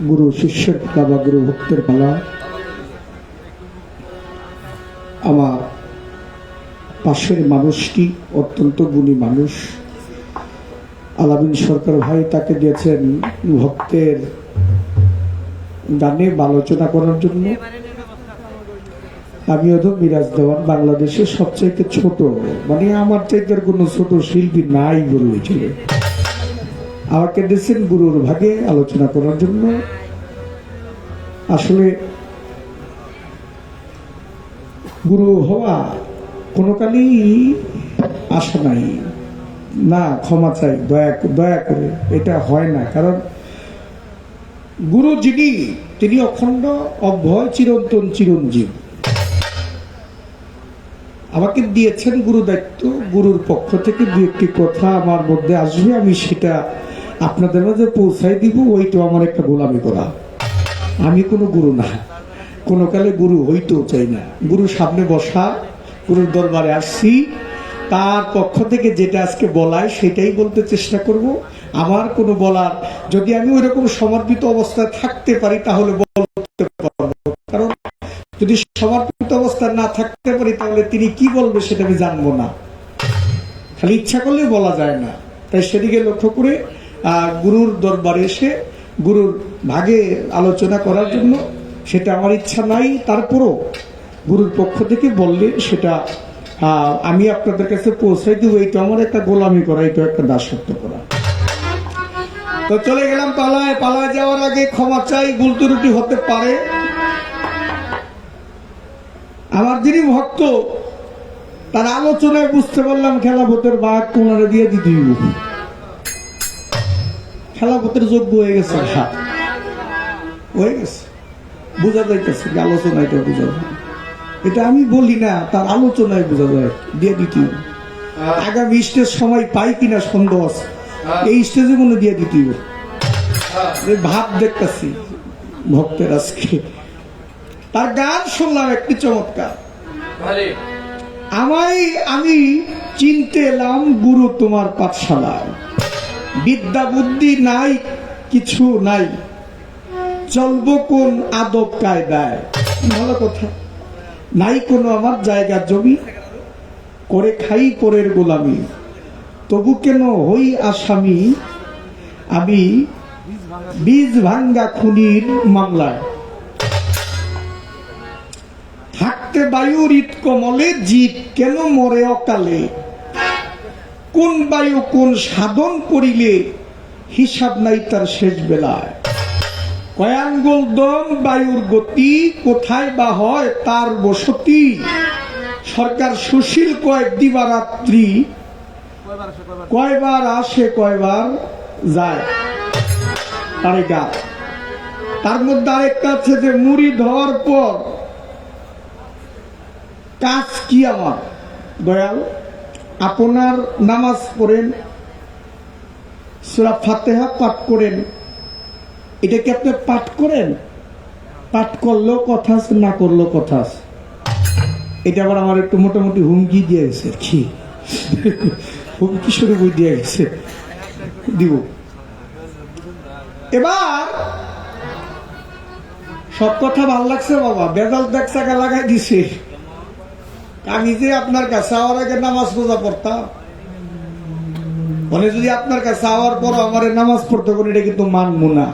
গুরু শিষ্যের পালা বা গুরু ভক্তের পালা। আমার পাশের মানুষটি অত্যন্ত গুণী মানুষ, আলামিন সরকার ভাই, তাকে দিয়েছেন ভক্তের গানে আলোচনা করার জন্য। আমি অধম মিরাজ দেওয়ান, বাংলাদেশের সবচাইতে ছোট, মানে আমার চাইতে কোনো ছোট শিল্পী নাই বললে চলে। আমাকে দিয়েছেন গুরুর ভাগে আলোচনা করার জন্য। আসলে গুরু হওয়া কোনো কালই আশা নাই, না ক্ষমা চাই, দয়া করে, এটা হয় না। কারণ গুরু যিনি, তিনি অখণ্ড, অভয়, চিরন্তন, চিরঞ্জীব। আমাকে দিয়েছেন গুরু দায়িত্ব। গুরুর পক্ষ থেকে দু একটি কথা আমার মধ্যে আসবে, আমি সেটা আপনাদের মাঝে পৌঁছাই দিব। ওইটা আমার একটা গোলামি করা। আমি কোনো গুরু না, কোনো কালে গুরু হইতেও চাই না। গুরুর সামনে বসা, গুরুর দরবারে আসছি, তার পক্ষ থেকে যেটা আজকে বলায় সেটাই বলতে চেষ্টা করব। আমার কোনো বলার, যদি আমি ওইরকম সমর্পিত অবস্থায় থাকতে পারি তাহলে বলতে পারবো। কারণ যদি সমর্পিত অবস্থায় না থাকতে পারি তাহলে তিনি কি বলবে সেটা আমি জানবো না। খালি ইচ্ছা করলে বলা যায় না। তাই সেদিকে লক্ষ্য করে গুরুর দরবারে এসে গুরুর ভাগে আলোচনা করার জন্য, সেটা আমার ইচ্ছা নাই। তারপরও গুরুর পক্ষ থেকে বললে সেটা আমি আপনাদের কাছে পৌঁছাই দেবো। এইটা আমার একটা গোলামি করা, এটা একটা দাসত্ব করা। তো চলে গেলাম পালায়। পালায় যাওয়ার আগে ক্ষমা চাই, ভুল ত্রুটি হতে পারে। আমার যিনি ভক্ত, তার আলোচনায় বুঝতে পারলাম খেলাফতের ভাগ কোনারে দিয়ে দিতে হবে। খেলাফতের যোগ্য হয়ে গেছে, হয়ে গেছে, বোঝা যাইতেছে আলোচনায়, এটা বোঝা যায়। এটা আমি বলি না, তার আলোচনায় বোঝা যায়, দিয়ে দিতে হবে। আগামী স্টেজ সময় পাই কিনা সন্দেহ আছে, এই স্টেজে মনে দিয়ে দিতে হবে। ভাব দেখতেছি ভক্তের আজকে। তার গান শুনলাম একটি চমৎকার। আমি চিনতে এলাম গুরু তোমার পাঠশালায়, বিদ্যা বুদ্ধি নাই, কিছু নাই, চলবো কোন আদব কায়দায়। ভালো কথা। নাই কোনো আমার জায়গা জমি, করে খাই পরের গোলামি, তবু কেন হই আসামি আমি বীজ ভাঙ্গা খুনির মামলায়। থাকতে বায়ুর ঈদ কমলে জীব কেন মরে অকালে, কোন বায়ু কোন সাধন করিলে হিসাব নাই তার শেষ বেলায়। কয়াঙ্গুল দম বায়ুর গতি, কোথায় বা হয় তার বসতি, সরকার সুশীল কয় দিবারাত্রি, কয়বার আসে কয়বার যায়। আরেকটা, তার মধ্যে আরেকটা আছে যে মুরিদ হওয়ার পর কাজ কি আমার দয়াল? আপনার নামাজ পড়েন, সূরা ফাতিহা পাঠ করেন, এটা কি আপনি পাঠ করেন? পাঠ করলেও কথা আছে, না করলেও কথা আছে। এটা আবার আমার একটু মোটামুটি হুমকি দিয়ে গেছে, কি হুমকি শুরু করে দিয়ে গেছে, দিব। এবার সব কথা ভাল লাগছে বাবা, বেজাল দেখছাকা লাগাই দিছে। আমি যে আপনার কাছে আওয়ার আগে নামাজ রোজা পড়তাম, মানে যদি আপনার কাছে আওয়ার পর আমার নামাজ পড়তে পারি, এটা কিন্তু মানবো না।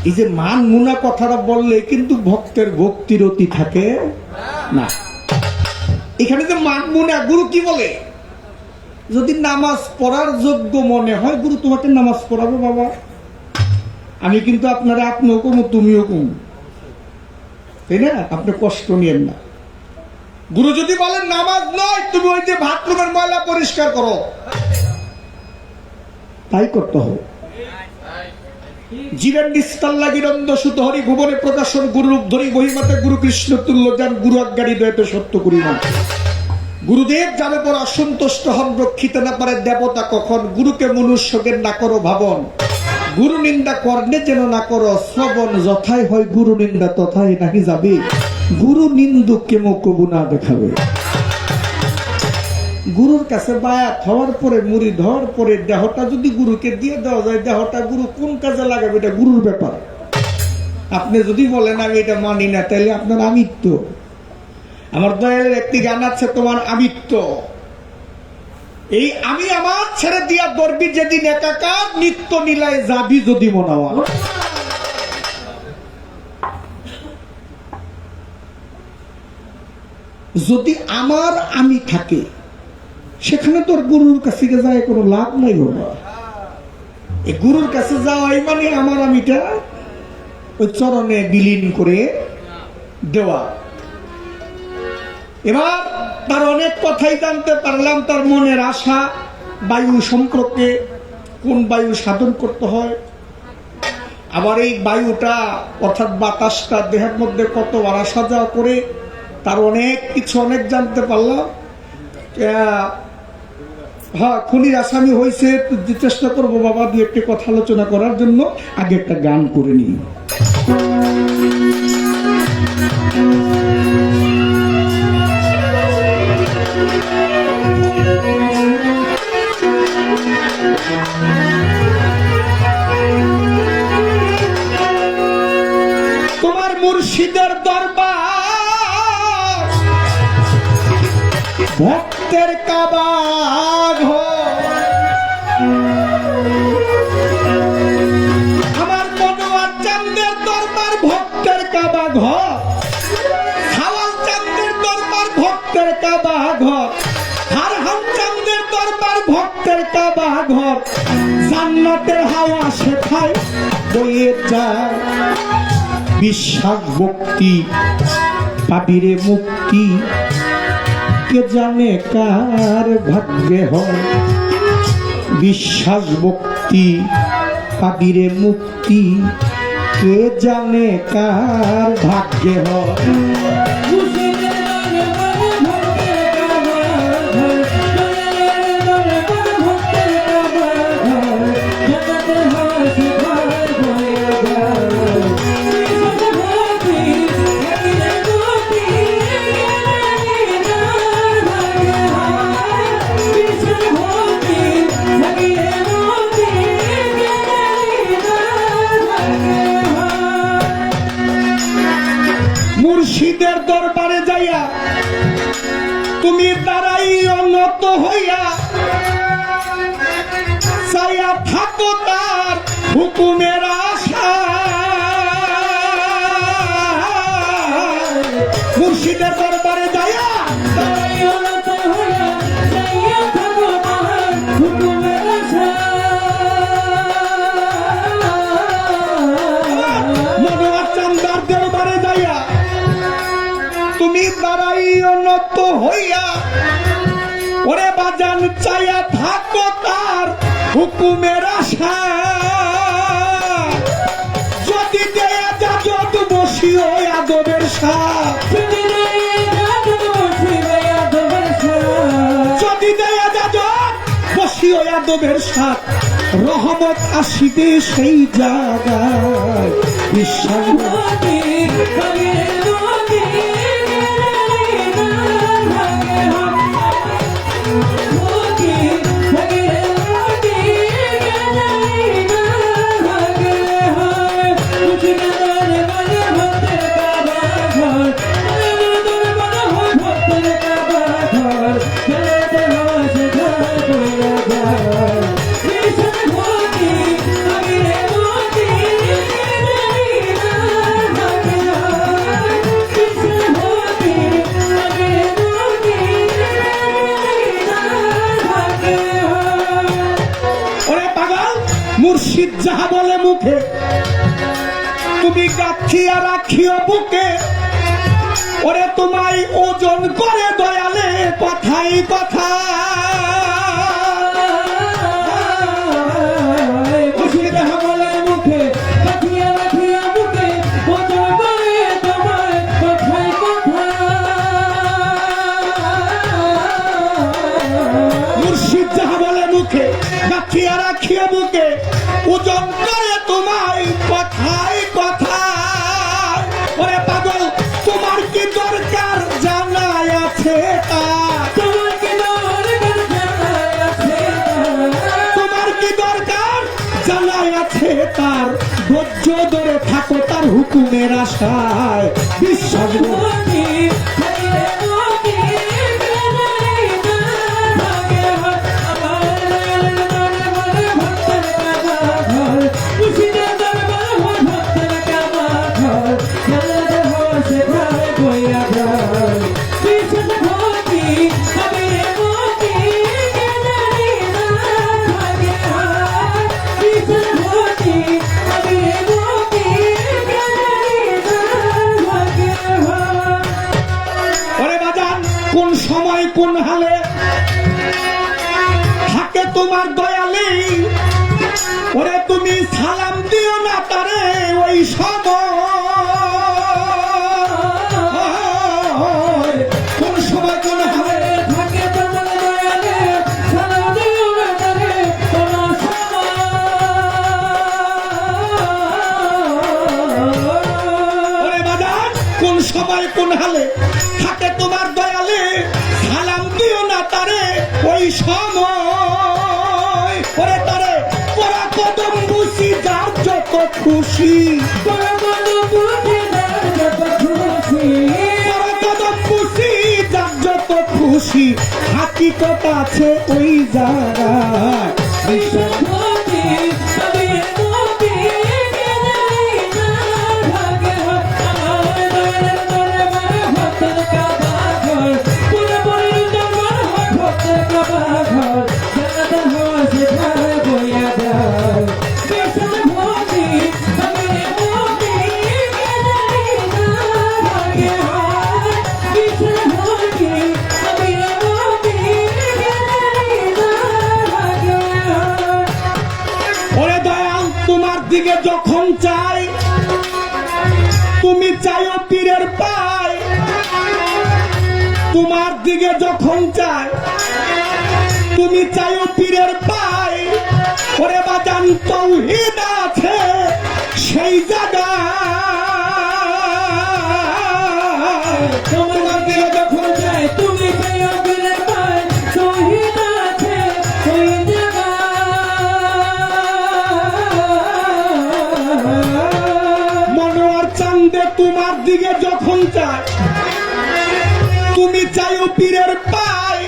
এই যে মান মুনা কথাটা বললে কিন্তু ভক্তের ভক্তিরতি থাকে না। এখানে যে মান মুনা, গুরু কি বলে, যদি নামাজ পড়ার যোগ্য মনে হয় গুরু তোমাকে নামাজ পড়াবো বাবা, আমি কিন্তু আপনারা আপনিও কমু তুমিও কমু, তাই না? আপনি কষ্ট নিয়েন না। গুরু যদি বলেন নামাজ নয়, তুমি ওই যে বাথরুমের ময়লা পরিষ্কার করো, তাই করতে হবে। জীবের নিস্তার লাগি নন্দ সুত হরি ভুবনে প্রকাশন গুরুরূপ ধরি মহিমাতে গুরু কৃষ্ণ তুল্য যান গুরু আজ্ঞানী দয়তে সত্য করি না। গুরুদেব যাবে পর অসন্তুষ্ট হন, রক্ষিতে না পারে দেবতা কখন। গুরুকে মনুষ্যকে না করো ভাবন, গুরু নিন্দা কর্ণে যেন না করো শ্রবণ। যথাই হয় গুরু নিন্দা তথাই নাকি যাবে, গুরু নিন্দুক কেমো কবু না দেখাবে। গুরুর কাছে বায়াত হওয়ার পরে, মুড়ি ধর পরে দেহটা যদি গুরুকে দিয়ে দেওয়া যায়, দেহটা গুরু কোন কাজে লাগাবে এটা গুরুর ব্যাপার। আপনি যদি বলেন আমি এটা মানি না, তাহলে আপনার আমিত্ব। আমার দয়ালের একটি গান আছে, তোমার আমিত্ব। এই আমি আমার ছেড়ে দিয়া দরবি যেদিন একাকার, নিত্য নীলায় যাবি যদি মনাওয়া। যদি আমার আমি থাকে, সেখানে তোর গুরুর কাছে যায় কোনো লাভ নাই বাবা। এই গুরুর কাছে যাওয়াই মানে আমার আমিটা ওই চরণে বিলীন করে দেওয়া। এবার তার অনেক কথাই জানতে পারলাম, তার মনের আশা বায়ু সম্পর্কে, কোন বায়ু সাধন করতে হয়, আবার এই বায়ুটা অর্থাৎ বাতাসটা দেহের মধ্যে কতবার আসা যাওয়া করে, তার অনেক কিছু অনেক জানতে পারলাম। হ্যাঁ, খুনির আসামি হয়েছে, চেষ্টা করবো বাবা দু একটি কথা আলোচনা করার জন্য। আগে একটা গান করে নিই। তোমার মুর্শিদের দরবার ভক্তের কাবা ঘর, আমার মনোয়ার চাঁদের দরবার ভক্তের কাবা ঘর, হাওয়াল চাঁদের দরবার ভক্তের কাবা ঘর, হারহাম চাঁদের দরবার ভক্তের কাবা ঘর। জান্নাতের হাওয়া সেখায় বয়ে যায়, বিশ্বাস ভক্তি পাবিরে মুক্তি, কে জানে কার ভাগ্যে হয়। বিশ্বাস ভক্তি পাবিরে মুক্তি, কে জানে কার ভাগ্যে হয়। মুর্শিদের দরবারে যাইয়া তুমি দাঁড়াই অনত হইয়া, চাইয়া থাকো তার হুকুমের আশা। মুর্শিদের দরবারে যাইয়া দাঁড়াই অনত হইয়া, চাইয়া থাকো তার হুকুমের আশা। মনোয়ার চান্দার দরবারে যাইয়া তুমি দাঁড়াই অনত হইয়া, ওরে বাজান চাইয়া থাকো তার হুকুমের আশা। যদি দেয়া যাজত বসিও আদবের সাথ, যদি দেয়া যাজত বসিও আদবের সাথ, রহমত আসিবে সেই জায়গায়। বিশ্বাস মুর্শিদ যাহা বলে মুখে তুমি গাথিয়া রাখিও বুকে ওরে তোমায় ওজন করে দয়ালে কথাই কথা মুর্শিদ যাহা বলে মুখে গাথিয়া রাখিও বুকে ওজন করে তোমায় কথাই কথা মুর্শিদ যাহা বলে মুখে গাথিয়া রাখিও বুকে ওজন করে তোমায় কথাই কথা ওরে পাগল তোমার কি দরকার জানাই আছে তোমার কি দরকার জানাই আছে তার ধৈর্য ধরে থাকো তার হুকুমের আশায় বিশ্বাস কোন সময় কোন হালে থাকে তোমার দয়ালে ওরে তুমি সালাম দিও না তারে ওই সময় কোন সময় কোন হালে থাকে তোমার দয়ালে সালাম দিও না তারে কোন সময় ওরে বাজান কোন সময় কোন হালে থাকে তোমার দয়ালে সালাম দিও না তারে ওই সময় ওরে তারে পোড়া কদম বুঝি যার যত খুশি পোড়া কদম বুঝি যার যত খুশি পোড়া কদম বুঝি যার যত খুশি হাকিকত আছে ওই জায়গায় বিশ্বাস দিকে যখন চাই তুমি চাইও পীরের পায় তোমার দিকে যখন চাই তুমি চাইও পীরের পায় ওরে বাজান তৌহিদ আছে সেই জায়গায় তোমার দিকে যখন চাই তুমি চাইও পীরের পায় তৌহিদ আছে সেই তোমার দিকে যখন চাই তুমি চাইও পীরের পায়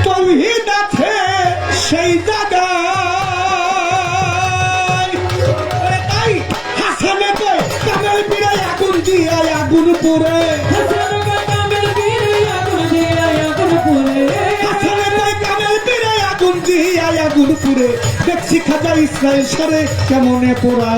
তৌহিদ আছে সেই জায়গায় তাই হাসানে কই কামেল পীরে আগুন দিয়া আগুন পুরে হাসানে কই কামেল পীরে আগুন দিয়া আগুন পুরে হাসানে কই কামেল পীরে আগুন দিয়া আগুন পুরে দেখছি খাজা ইসরাইল সরে কেমনে পোড়া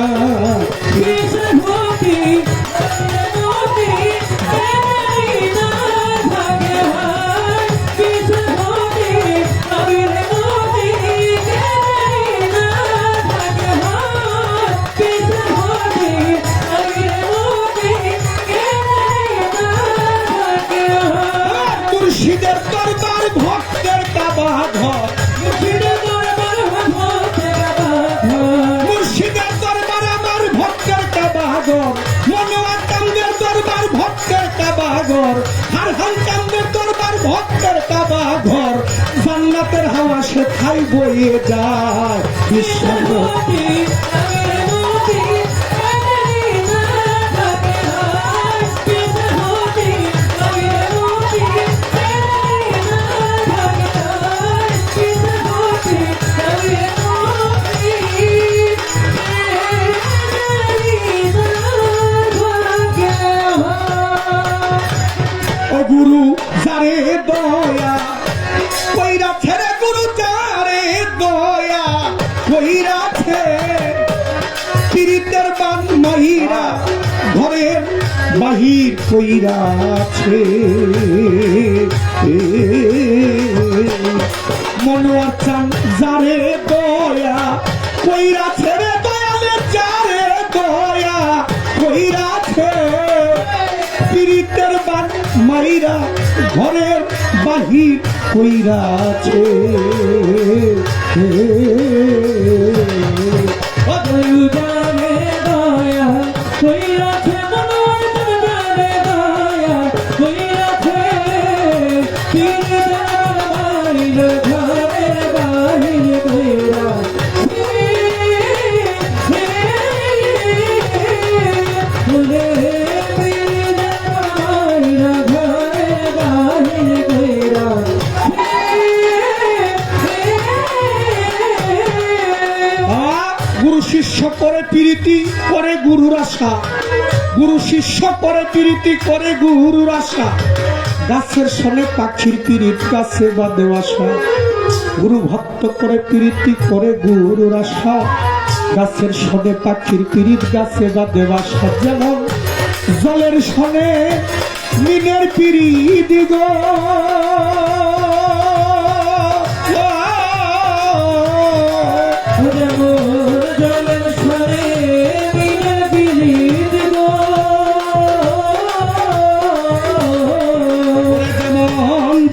মুর্শিদের দরবার ভক্তের কাবা ঘর মুর্শিদের দরবার মুর্শিদের দরবার আমার ভক্তের কাবা ঘর মনোয়ার কামদের দরবার ভক্তের কাবা ঘর হারহান কামদের দরবার ভক্তের কাবা ঘর জান্নাতের হাওয়া সে খাই বইয়ে যায় বিশ্বনবী গুরু যারে দয়া কইরা ছেড়ে গুরু যারে দয়া কইরা কইরাছে মনোয়ার চান যারে দয়া কইরাছে রে দয়ালে যারে দয়া কইরাছে পীড়িতের বান মাইরা ঘরের বাহির কইরাছে জানে দয়া কইরাছে মনোয়ার জানে দয়া কইরাছে পীড়িতের বাহির ঘরের বাহির কইরাছে গুরু শিষ্য করে প্রীতি করে গুরুর আশা গুরু শিষ্য করে প্রীতি করে গুরুর আশা গাছের সনে পাখির পিরিত গাছে বা দেওয়াশা গুরু ভক্ত করে প্রীতি করে গুরুর আশা গাছের সনে পাখির পিরিত গাছে বা দেওয়াশা যেমন জলের সনে মিনের পিরিত গো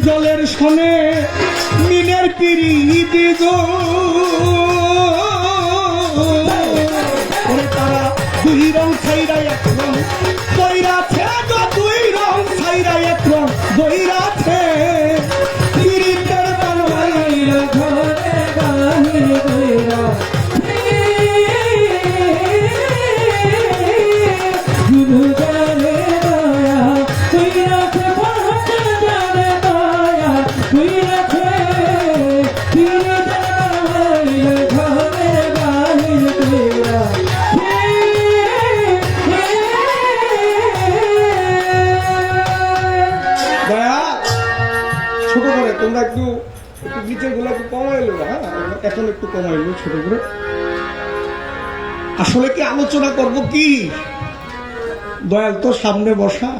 জলের সনে মিনের পিরিত গো তারা দুই রং ছাইরা এক রং দইরাছে গো দুই রং ছাইরা এক রং দইরাছে পিরিতের বানমাইরা ঘরে বাহির কইরা গুরু জানে দয়া কইরাছে ভক্ত জানে দয়া কইরাছে পীড়িতের বাহির ঘরে বাহির দয়া ছোট করে তোমরা একটু নিচের গুলো একটু কমাইলো না হ্যাঁ এখন একটু কমাইলো ছোট করে আসলে কি আলোচনা করব কি দয়াল তো সামনে বসা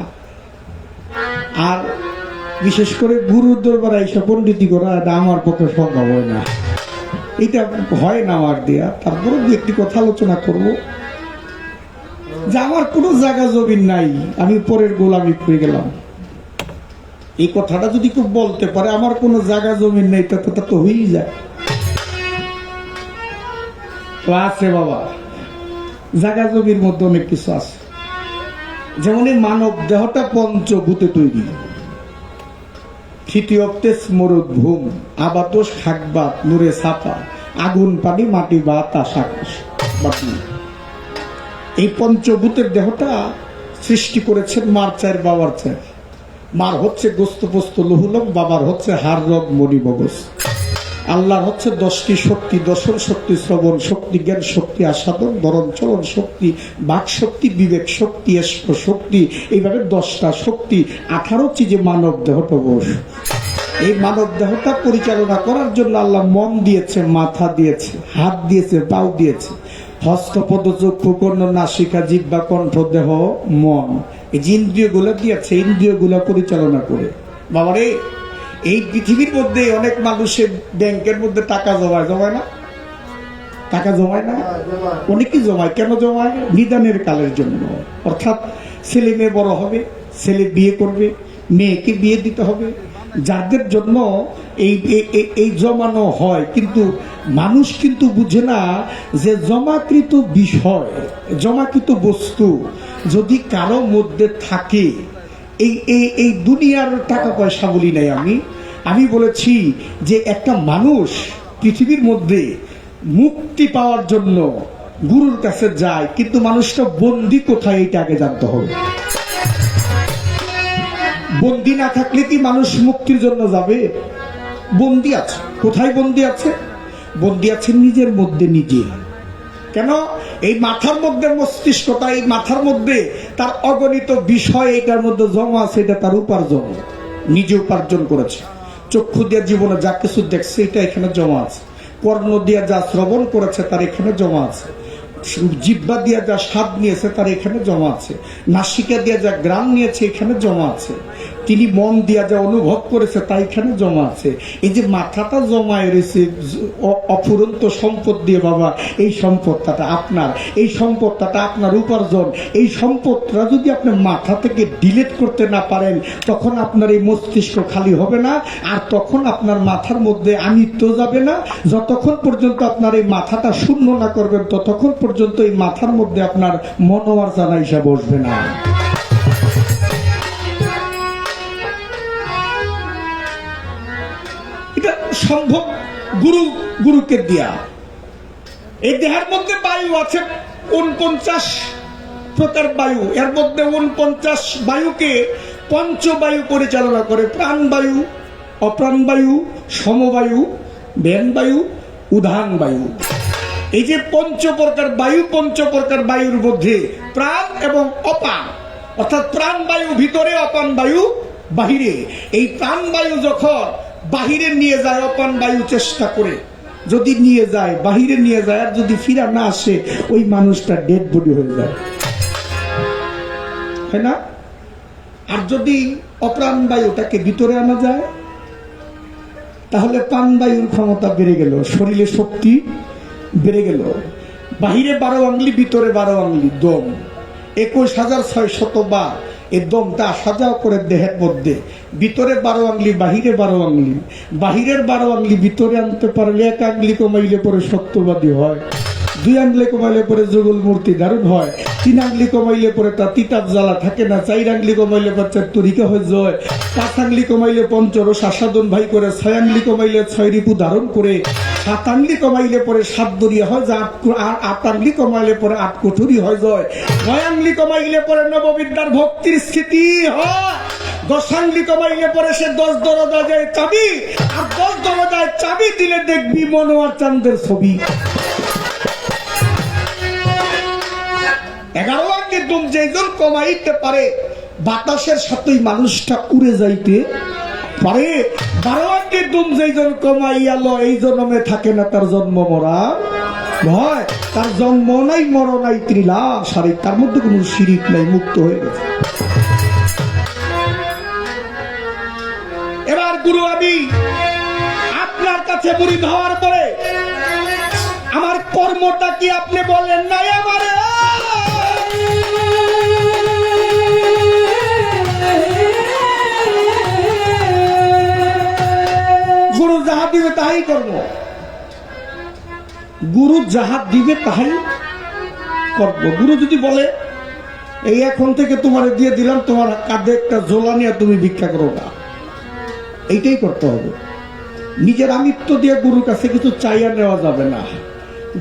আর বিশেষ করে গুরুর দরবারে এসে পণ্ডিতি করা এটা আমার পক্ষে সম্ভব হয় না এটা হয় না আমার দেয়া তারপরে দু একটি কথা আলোচনা করব যে আমার কোনো জায়গা জমিন নাই আমি পরের গোলামি করে গেলাম এই কথাটা যদি কেউ বলতে পারে আমার কোনো জায়গা জমিন নেই তা তো হয়েই যায় তো আছে বাবা জায়গা জমির মধ্যে অনেক কিছু আছে যেমন এই মানব দেহটা পঞ্চভূতে তৈরি তৃতীয় তেজ মরুদ ভূম আবাতস খাকবাত নূরে ছাপা আগুন পানি মাটি বাতাস আকাশ বাতি এই পঞ্চভূতের দেহটা সৃষ্টি করেছেন মার চার বাবার চার মার হচ্ছে গোস্ত পোস্ত লহুলক বাবার হচ্ছে হাড় রগ মণি মগজ আল্লাহর হচ্ছে 10টি শক্তি দর্শন শক্তি শ্রবণ শক্তি জ্ঞান শক্তি আস্বাদন ধরন চলন শক্তি বাক শক্তি বিবেক শক্তি শক্তি এইভাবে 10টা শক্তি 18 চিজে মানব দেহটা বস এই মানব দেহটা পরিচালনা করার জন্য আল্লাহ মন দিয়েছে মাথা দিয়েছে হাত দিয়েছে পাও দিয়েছে হস্ত পদ চক্ষু কর্ণ নাসিকা জিহ্বা কণ্ঠ দেহ মন এই যে ইন্দ্রিয়গুলো দিয়েছে ইন্দ্রিয়গুলো পরিচালনা করে বাবারে এই পৃথিবীর মধ্যে অনেক মানুষের ব্যাংকের মধ্যে টাকা জমায় না টাকা জমায় না অনেকেই জমায় কেন জমায় নিদানের কালের জন্য অর্থাৎ ছেলে মেয়ে বড় হবে ছেলে বিয়ে করবে মেয়েকে বিয়ে দিতে হবে যাদের জন্য এই জমানো হয় কিন্তু মানুষ কিন্তু বুঝে না যে জমাকৃত বিষয় জমাকৃত বস্তু যদি কারো মধ্যে থাকে এই দুনিয়ার টাকা পয়সা বলি নাই আমি বলেছি যে একটা মানুষ পৃথিবীর মধ্যে মুক্তি পাওয়ার জন্য গুরুর কাছে যায় কিন্তু মানুষটা বন্দী কোথায় এইটা আগে জানতে হবে বন্দী না থাকলে কি মানুষ মুক্তির জন্য যাবে বন্দী আছে কোথায় বন্দী আছে বন্দী আছে নিজের মধ্যে নিজে কেন এই মাথার মধ্যে মস্তিষ্কটা এই মাথার মধ্যে তার অগণিত বিষয় এটার মধ্যে জমা আছে এটা তার উপার্জন নিজে উপার্জন করেছে চক্ষু দিয়ে জীবনে যা কিছু দেখছে এটা এখানে জমা আছে কর্ণ দিয়ে যা শ্রবণ করেছে তার এখানে জমা আছে জিহ্বা দিয়ে যা স্বাদ নিয়েছে তার এখানে জমা আছে, নাসিকা দিয়ে যা গ্রাম নিয়েছে এখানে জমা আছে, তিনি মন দিয়া যা অনুভব করেছে তা এখানে জমা আছে। এই যে মাথাটা জমায় রয়েছে অফুরন্ত সম্পদ দিয়ে বাবা, এই সম্পদটা আপনার, এই সম্পদটা আপনার উপার্জন। এই সম্পদটা যদি আপনি মাথা থেকে ডিলিট করতে না পারেন তখন আপনার এই মস্তিষ্ক খালি হবে না, আর তখন আপনার মাথার মধ্যে আমিত্ব যাবে না। যতক্ষণ পর্যন্ত আপনার এই মাথাটা শূন্য না করবেন ততক্ষণ পর্যন্ত এই মাথার মধ্যে আপনার মনোয়ার জানা হিসাব বসবে না। এটা সম্ভব গুরুকে দিয়া। এই দেহের মধ্যে বায়ু আছে 49 প্রকার বায়ু, এর মধ্যে 49 বায়ুকে পঞ্চবায়ু পরিচালনা করে। প্রাণবায়ু, অপ্রাণবায়ু, সমবায়ু, ব্যানবায়ু, উদান বায়ু। এই যে পঞ্চপ্রকার বায়ুর মধ্যে প্রাণ এবং অপান, অর্থাৎ প্রাণবায়ু ভিতরে, অপান বায়ু বাহিরে। এই প্রাণবায়ু যখন বাহিরে নিয়ে যায়, অপান বায়ু চেষ্টা করে যদি নিয়ে যায়, বাহিরে নিয়ে যায়, আর যদি ফিরা না আসে ওই মানুষটা ডেড বডি হয়ে যায়, তাই না? আর যদি অপ্রাণ বায়ুটাকে ভিতরে আনা যায় তাহলে প্রাণবায়ুর ক্ষমতা বেড়ে গেল, শরীরে শক্তি বেড়ে গেল। বাহিরে 12 আঙ্গুলি, ভিতরে 12 আঙ্গুলি দম, 21,600 বার এই দমটা সাজাও করে দেহের মধ্যে। ভিতরে 12 আঙ্গুলি, বাহিরে 12 আঙ্গুলি। বাহিরের 12 আঙ্গুলি ভিতরে আনতে পারলে 1 আঙ্গুলি কমাইলে পরে সত্যবাদী হয়, 2 আঙ্গুলি কমাইলে পরে যুগল মূর্তি দারুণ হয়, 3 আঙ্গুলি কমাইলে পরে তার তিতাব জ্বালা থাকে না, 4 আঙ্গুলি কমাইলে পরে তরিকা হয়ে যায়, 5 আঙ্গুলি কমাইলে পঞ্চরস আস্বাদন ভাই করে, 6 আঙ্গুলি কমাইলে 6 রিপু ধারণ করে, 7 আঙ্গুলি কমাইলে পরে 7 দরিয়া হয় যায়, 8 আঙ্গুলি কমাইলে পরে 8 কোঠরি হয়ে যায়, 9 আঙ্গুলি কমাইলে পরে নববিদ্যার ভক্তির স্থিতি হয়, 10 আঙ্গুলি কমাইলে পরে সে 10 দরজায় চাবি, আর 10 দরজায় চাবি দিলে দেখবি মনোয়ার চাঁদের ছবি। 11 আঙ্গির দুম যেজন কমাইতে পারে বাতাসের সাথেই মানুষটা উড়ে যাইতে পারে। 12 আঙ্গির দুম যেজন কমাইয়ালো এই জন্মে থাকে না তার জন্ম মরা ভয়, তার জন্ম নাই মরণ নাই ত্রিলাস, আর তার মধ্যে কোনো শিরিক নাই, মুক্ত হয়ে গেছে। এবার গুরু আমি আপনার কাছে মুরিদ হওয়ার পরে আমার কর্মটা কি আপনি বলেন নাই আমারে? গুরু যাহা দিবে তাহাই করব, গুরু যাহা দিবে তাহাই করব। গুরু যদি বলে এই এখন থেকে তোমার দিয়ে দিলাম, তোমার কাঁধে একটা জোলা নিয়ে তুমি ভিক্ষা করো না, এইটাই করতে হবে। নিজের আমিত্ব দিয়ে গুরুর কাছে কিছু চাইয়া নেওয়া যাবে না।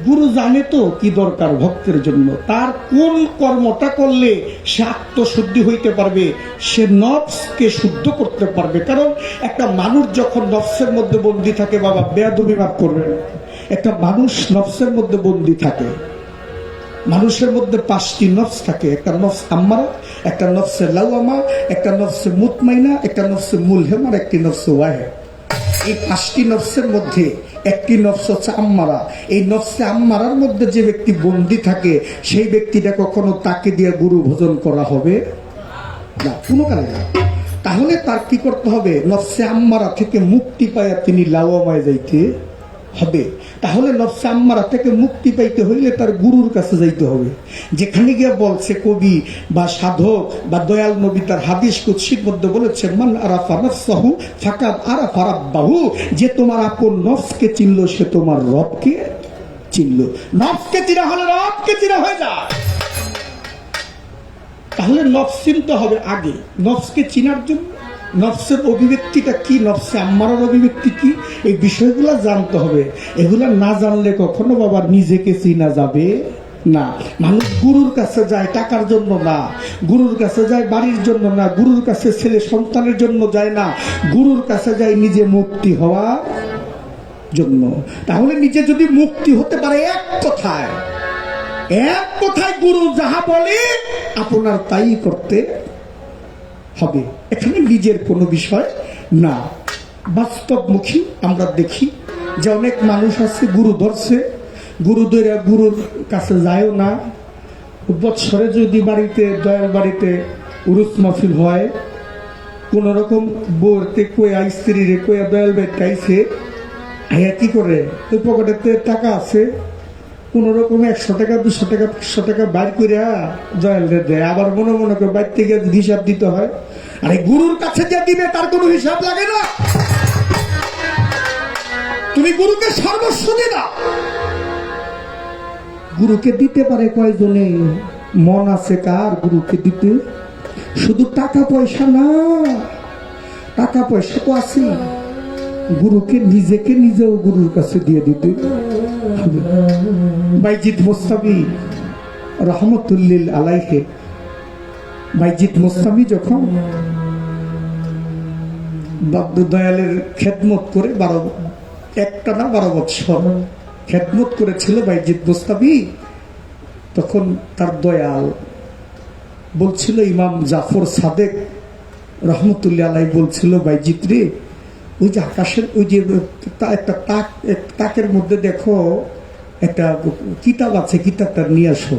গুরু জানে তো কি দরকার ভক্তের জন্য, তার কোন কর্মটা করলে সে আত্মশুদ্ধি হইতে পারবে, সে নফসকে শুদ্ধ করতে পারবে। কারণ একটা মানুষ যখন নফসের মধ্যে বন্দী থাকে, বাবা বেয়াদবি মাফ করবেন, একটা মানুষ নফসের মধ্যে বন্দী থাকে, মানুষের মধ্যে 5টি নফস থাকে। একটা নফস আম্মারা, একটা নফসে লাওয়ামা, একটা নফসে মুতমাইনা, একটা নফসে মুলহেম, আর একটি নফসে ওয়াহে। এই 5টি নফসের মধ্যে একটি নফস হচ্ছে আম্মারা। এই নফসে আম্মারার মধ্যে যে ব্যক্তি বন্দী থাকে সেই ব্যক্তিটা কখনো তাকে দিয়ে গুরু ভোজন করা হবে না, কোনো কারণে না। তাহলে তার কি করতে হবে? নফসে আম্মারা থেকে মুক্তি পাইয়া তিনি লাওয়ামায় যাইতে হবে। তাহলে নফসে আম্মারা থেকে মুক্তি পাইতে হইলে তার গুরুর কাছে যাইতে হবে। যেখানে গিয়ে বলছে কবি বা সাধক বা দয়াল নবী তার হাদিস কুদসির মধ্যে বলেছেন, মান আরাফা নাফসাহু ফাকাদ আরাফা রাব্বাহু, যে তোমার আপন নফসকে চিনল সে তোমার রবকে চিনল। নফসকে চিনা হলে রবকে চিনা হয়ে যায়। তাহলে নফস চিনতে হবে আগে। নফসকে চিনার জন্য নফসের অভিব্যক্তিটা কি, নফসে আম্মারার অভিব্যক্তি কি, এই বিষয়গুলো জানতে হবে। এগুলা না জানলে কখনো বাবা নিজেকে চিনা যাবে না। মানুষ গুরুর কাছে যায় টাকার জন্য না, গুরুর কাছে যায় বাড়ির জন্য না, গুরুর কাছে ছেলে সন্তানের জন্য যায় না, গুরুর কাছে যায় নিজে মুক্তি হওয়ার জন্য। তাহলে নিজে যদি মুক্তি হতে পারে এক কথায় গুরু যাহা বলে আপনার তাই করতে হবে। এখানে নিজের কোনো বিষয় না, বাস্তবমুখী। আমরা দেখি যে অনেক মানুষ আছে গুরু ধরছে, গুরু দইরা গুরুর কাছে যায়ও না। বৎসরে যদি বাড়িতে দয়াল বাড়িতে উরুস মাহফিল হয়, কোন রকম বউরতে কয়া স্ত্রীরে কয়া দয়াল বেটে আইছে, আইয়া কি করে ওই পকেটেতে টাকা আছে, কোন রকম 100 টাকা 200 টাকা 500 টাকা বাইর করিয়া দয়ালরে দেয়। আবার মনে মনে করে বাইর থেকে হিসাব দিতে হয়। আরে গুরুর কাছে যে দিবে তার কোনো হিসাব লাগে না। তুমি গুরুকে সর্বস্ব দিবা। গুরুকে দিতে পারে কয়জনে? মন আছে কার গুরুকে দিতে? শুধু টাকা পয়সা না, টাকা পয়সা তো আছে, গুরুকে নিজেকে নিজেও গুরুর কাছে দিয়ে দিতে। বাইজিদ মোস্তামি রহমতুল্লিল আলাইহে, বাইজিদ মোস্তামি যখন দয়ালের খেদমত করে 12 বছর খেদমত করেছিল বাইজিদ মোস্তামি, তখন তার দয়াল বলছিল, ইমাম জাফর সাদেক রহমতুল্লাহ আলাই বলছিল, বাইজিদ রে, ওই যে আকাশের ওই যে একটা তাকের মধ্যে দেখো একটা কিতাব আছে, কিতাবটা নিয়ে আসো।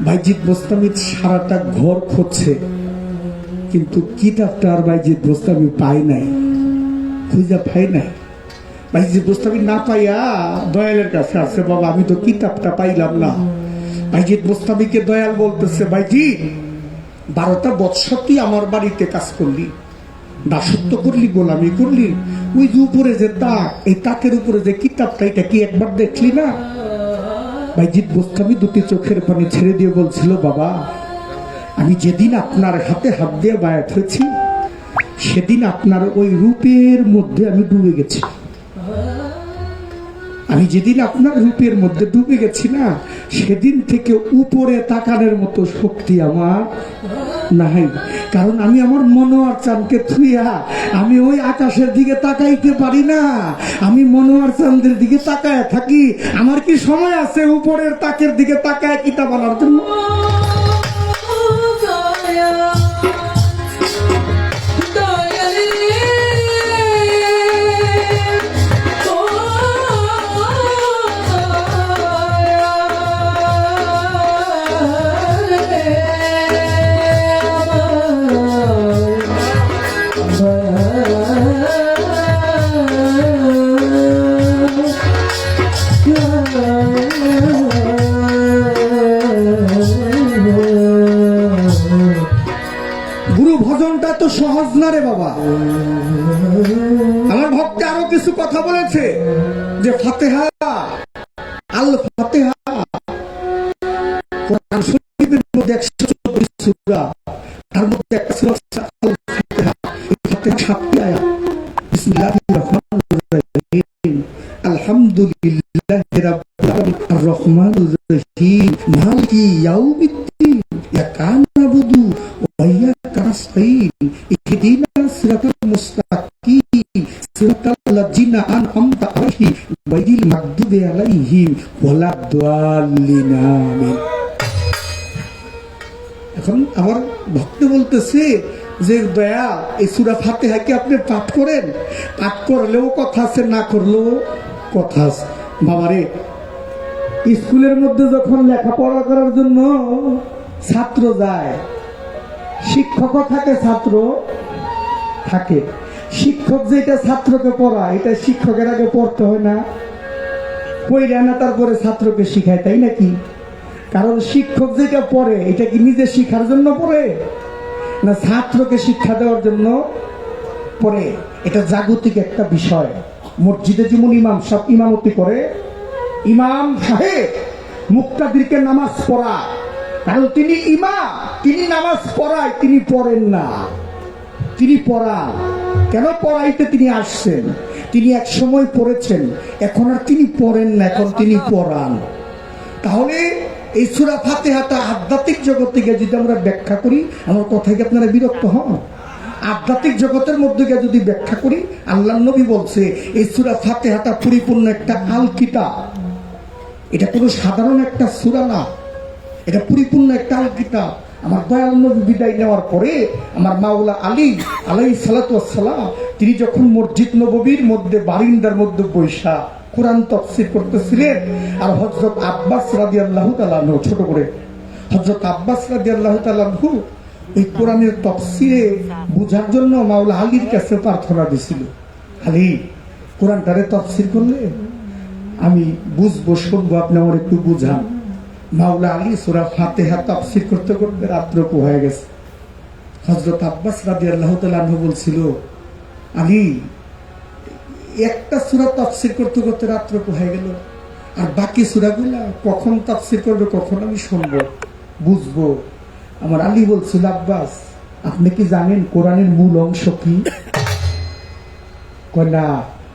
বাইজিদ মোস্তামি সারাটা ঘর খুঁজছে, কিন্তু কিতাবটা আর বাইজিদ মোস্তামি পায় নাই, খুঁজা পায় নাই। বাইজিদ মোস্তামি না পাইয়া দয়ালের কাছে আসছে, বাবা আমি তো কিতাবটা পাইলাম না। বাইজিদ মোস্তামিকে দয়াল বলতেছে, বাইজিদ 12টা বৎসর তুই আমার বাড়িতে কাজ করলি, দাসত্ব করলি, গোলামি করলি, ওই যে উপরে যে তাক, এই তাকের উপরে যে কিতাবটা, এটা কি একবার দেখলি না? বাইজিদ মোস্তামি দুটি চোখের পানি ছেড়ে দিয়ে বলছিল, বাবা আমি যেদিন আপনার হাতে হাত দিয়ে বায়াত হয়েছি, সেদিন আপনার ওই রূপের মধ্যে আমি ডুবে গেছি। আমি যেদিন আপনার রূপের মধ্যে ডুবে গেছি না, সেদিন থেকে উপরে তাকানোর মতো শক্তি আমার নাই। কারণ আমি আমার মনোয়ার চাঁদকে থুইয়া আমি ওই আকাশের দিকে তাকাইতে পারি না, আমি মনোয়ার চাঁদের দিকে তাকায় থাকি। আমার কি সময় আছে উপরের তাকের দিকে তাকায় কিতাব আনার জন্য? গুরু ভজনটা তো সহজ না রে বাবা। আমার ভক্ত আরো কিছু কথা বলেছে যে ফাতেহা, আল ফাতেহা কোরআন শরীফের মধ্যে 114 সূরা, তার মধ্যে একটা সূরা আল ফাতেহা। এই ফাতেহা 7টি আয়াত। বিসমিল্লাহির রহমানির রহিম, আলহামদুলিল্লাহি রাব্বিল আলামিন, আর রহমানির রহিম, মালিকি ইয়াউমিদ্দিন, ইয়াকা নাবুদু ওয়া ইয়াকা নাস্তাইন, ইহদিনাস সিরাতাল মুস্তাকিম, সিরাতাল লাযিনা আন'আমতা আলাইহিম গায়রিল মাগদুবি আলাইহিম ওয়ালাদ-দাল্লিন। আমিন। এখন আমার ভক্ত বলতেছে যে দয়া, এই সূরা ফাতিহা কি আপনি পাঠ করেন? পাঠ করলেও কথা আছে, না করলেও কথা আছে। বাবারে, স্কুলের মধ্যে যখন লেখাপড়া করার জন্য ছাত্র যায়, শিক্ষকও থাকে, ছাত্র থাকে। শিক্ষক যেটা ছাত্রকে পড়ায়, এটা শিক্ষকের আগে পড়তে হয় না? পড়ে না তারপরে ছাত্রকে শিখায়, তাই নাকি? কারণ শিক্ষক যেটা পড়ে, এটা কি নিজে শিখার জন্য পড়ে না ছাত্রকে শিক্ষা দেওয়ার জন্য পড়ে? এটা জাগতিক একটা বিষয়। মসজিদে যেমন ইমাম সাহেব ইমামতি করে, ইমাম সাহেব মুক্তাদিরকে নামাজ পড়ায়, কারণ তিনি ইমাম, তিনি নামাজ পড়ায়, তিনি পড়েন না, তিনি পড়ান। কেন পড়াইতে তিনি আসছেন? তিনি এক সময় পড়েছেন, এখন আর তিনি পড়েন না, এখন তিনি পড়ান। তাহলে এই সূরা ফাতিহাটা আধ্যাত্মিক জগৎ থেকে যদি আমরা ব্যাখ্যা করি, আমার কথায় কি আপনারা বিরক্ত হন? আধ্যাত্মিক জগতের মধ্যে যদি ব্যাখ্যা করি, আল্লাহর নবী বলছে এই সূরা ফাতিহাটা পরিপূর্ণ একটা আল কিতাব। এটা কোনো সাধারণ একটা সূরা না, এটা পরিপূর্ণ একটা আল কিতাব। আমার দয়াল নবী বিদায় নেওয়ার পরে আমার মাওলা আলী আলাইহিস সালাতু ওয়াস সালাম, তিনি যখন মসজিদ নববীর মধ্যে বারিন্দার মধ্যে বৈশা কোরআন তাফসীর করতেছিলেন, আর হযরত আব্বাস রাদিয়াল্লাহু তাআলা আনহু, ছোট করে হযরত আব্বাস রাদিয়াল্লাহু তাআলা আনহু এই কোরআনের তাফসীরে বোঝার জন্য মাওলা আলীর কাছে প্রার্থনা দিছিল, আলী কোরআনটারে তাফসীর করলে আমি বুঝবো, শুনবো, আপনি আমার একটু বুঝান। মাওলা আলী সূরা ফাতিহা তাফসীর করতে করতে রাত্র হয়ে গেছে। হযরত আব্বাস রাদিয়াল্লাহু তাআলা আনহু বলছিল, আলী একটা সূরা তাফসীর করতে করতে রাত্র হয়ে গেল, আর বাকি সূরাগুলা কখন তাফসীর করবে, কখন আমি শুনবো, বুঝবো। আমার আলী বলছিল, আব্বাস আপনি কি জানেন কোরআনের মূল অংশ কি? কয় না।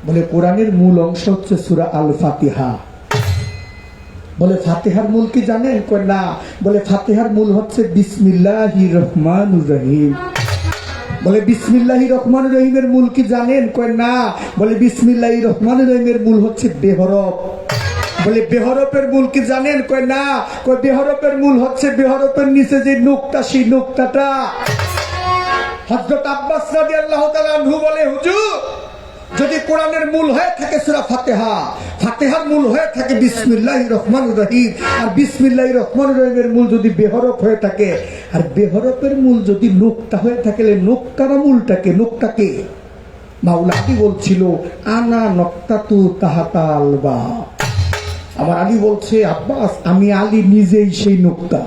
বলে কোরআনের মূল অংশ হচ্ছে সূরা আল ফাতিহা। বলে ফাতিহার মূল কি জানেন? কয় না। বলে ফাতিহার মূল হচ্ছে বিসমিল্লাহির রহমানির রহিম। বলে বিসমিল্লাহির রহমানির রহিমের মূল কি জানেন? কয় না। বলে বিসমিল্লাহির রহমানির রহিমের মূল হচ্ছে বেহরফ। বলে বেহরফের মূল কি জানেন? কয় না। কয় বেহরফের মূল হচ্ছে বেহরফের নিচে যে নুকতা, সেই নুকতাটা। হযরত আব্বাস রাদিয়াল্লাহু তাআলা আনহু বলে, হুজুর যদি কোরআনের মূল হয়ে থাকে সূরা ফাতিহা, ফাতিহার মূল হয়ে থাকে বিসমিল্লাহির রহমানির রহিম, আর বিসমিল্লাহির রহমানির রহিমের মূল যদি বেহরফ হয়ে থাকে, আর বেহরফের মূল যদি নুকতা হয়ে থাকে, নুকতার মূলটাকে, নুকতাকে মাওলা আলী বলছিল, আনা নক্তাতু তাহাতা আলবা। আমার আলী বলছে, আব্বাস আমি আলী নিজেই সেই নুকতা।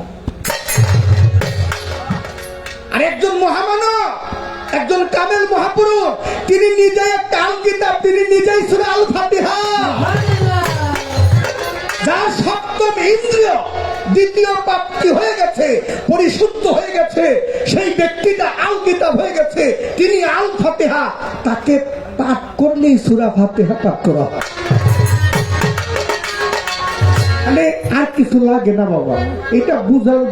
আর একজন মহামানব, একজন কামেল মহাপুরুষ, তিনি নিজেই একটা আল কিতাব, তিনি নিজেই সূরা আল ফাতিহা, যার সপ্তম ইন্দ্রিয় দ্বিতীয় প্রাপ্তি হয়ে গেছে, পরিশুদ্ধ হয়ে গেছে, সেই ব্যক্তিটা আল কিতাব হয়ে গেছে, তিনি আল ফাতিহা, তাকে পাঠ করলেই সূরা ফাতিহা পাঠ করা হয়। মানে আর কিছু লাগে না বাবা, এটা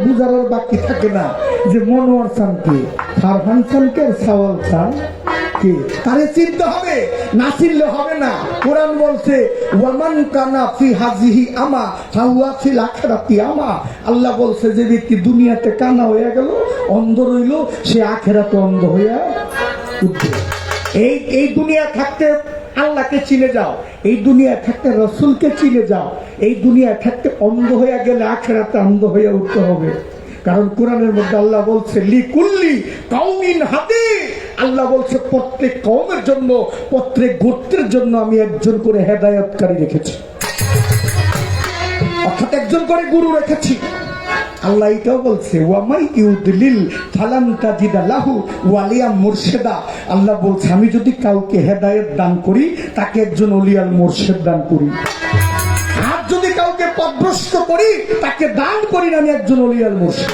বুঝার বাকি থাকে না যে মনোয়ার চানকে, ফারহান চানকে, সাওয়াল চান কে, তারে চিনতে হবে, না চিনলে হবে না। কোরআন বলছে, ওয়ামান কানা ফি হাজিহি আমা ফাহুয়া ফিল আখিরাতি আমা। আল্লাহ বলছে, যে ব্যক্তি দুনিয়াতে কানা হয়ে গেল, অন্ধ রইল, সে আখিরাতে অন্ধ হইয়া উঠবে। এই দুনিয়া থাকতে আল্লাহকে চিনে যাও, এই দুনিয়া থাকতে রসুলকে চিনে যাও, এই দুনিয়া থাকতে অন্ধ হয়ে গেলে আখিরাতে অন্ধ হয়ে উঠতে হবে। কারণ কোরআনের মধ্যে আল্লাহ বলছে, লিকুল্লি কওমিন হাদি, আল্লাহ বলছে প্রত্যেক কওমের জন্য, প্রত্যেক গোত্রের জন্য আমি একজন করে হেদায়েতকারী রেখেছি, অর্থাৎ একজন করে গুরু রেখেছি। আল্লাহ এটাও বলছে, ওয়ামাই ইউদলিল ফালান তাজিদা লাহু ওয়ালিয়া মুরশিদা। আল্লাহ বলছে, আমি যদি কাউকে হেদায়েত দান করি, তাকে একজন ওলিয়াল মুরশিদ দান করি। আর যদি কাউকে পথভ্রষ্ট করি, তাকে দান করি না আমি একজন ওলিয়াল মুরশিদ।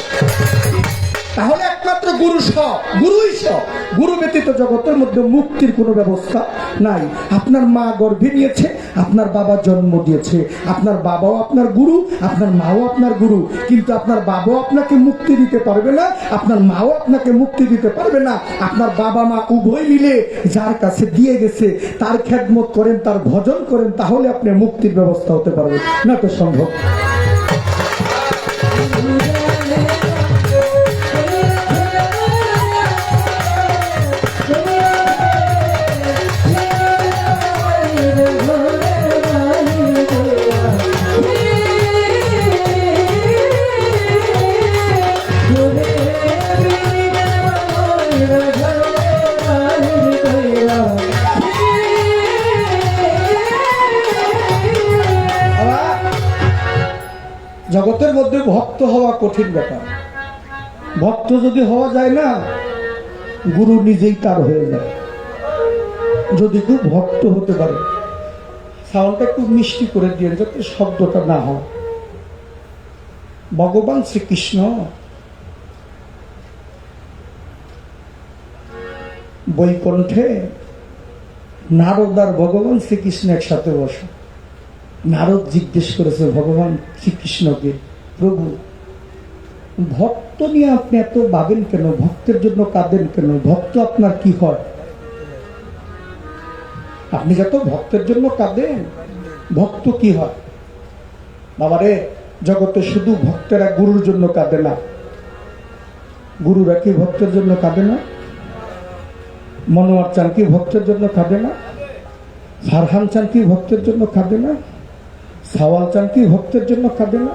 তাহলে একমাত্র গুরু সব, গুরুই সব। গুরু ব্যতীত জগতের মধ্যে মুক্তির কোনো ব্যবস্থা নাই। আপনার মা গর্ভে নিয়েছে, আপনার বাবা জন্ম দিয়েছে, আপনার বাবাও আপনার গুরু, আপনার মাও আপনার গুরু, কিন্তু আপনার বাবাও আপনাকে মুক্তি দিতে পারবে না, আপনার মাও আপনাকে মুক্তি দিতে পারবে না। আপনার বাবা মা উভয় মিলে যার কাছে দিয়ে গেছে, তার খেদমত করেন, তার ভজন করেন, তাহলে আপনি মুক্তির ব্যবস্থা হতে পারবে, না তো সম্ভব। জগতের মধ্যে ভক্ত হওয়া কঠিন ব্যাপার। ভক্ত যদি হওয়া যায় না, গুরু নিজেই তার হয়ে যায়। যদি কেউ ভক্ত হতে পারে, সাউন্ডটা একটু মিষ্টি করে দিয়ে, যাতে শব্দটা না হয়। ভগবান শ্রীকৃষ্ণ বৈকুণ্ঠে নারদ আর ভগবান শ্রীকৃষ্ণ একসাথে বসে। নারদ জিজ্ঞেস করেছে ভগবান শ্রীকৃষ্ণকে, প্রভু ভক্ত নিয়ে আপনি এত ভাবেন কেন, ভক্তের জন্য কাঁদেন কেন, ভক্ত আপনার কি হয়? আপনি যত ভক্তের জন্য কাঁদেন, ভক্ত কি হয়? বাবারে, জগতে শুধু ভক্তেরা গুরুর জন্য কাঁদে না, গুরুরা কি ভক্তের জন্য কাঁদে না? মনোয়ার চান কি ভক্তের জন্য কাঁদে না? ফারহান চান কি ভক্তের জন্য কাঁদে না? সাওয়াল চান কি ভক্তের জন্য কাঁদে না?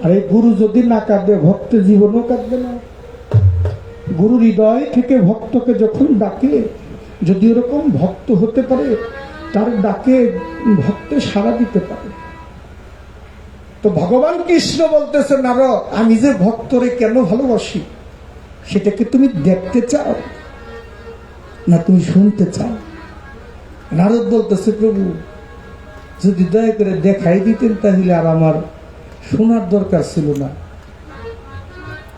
আরে গুরু যদি না কাঁদে ভক্তের জীবনও কাঁদবে না। গুরু হৃদয় থেকে ভক্তকে যখন ডাকে, যদি ওরকম ভক্ত হতে পারে তার ডাকে ভক্তে সাড়া দিতে পারে। তো ভগবান কৃষ্ণ বলতেছে, নারদ, আমি যে ভক্তরে কেন ভালোবাসি সেটাকে তুমি দেখতে চাও না তুমি শুনতে চাও? নারদ বলতেছে, প্রভু যদি দয়া করে দেখাই দিতেন তাহলে আর আমার শোনার দরকার ছিল না।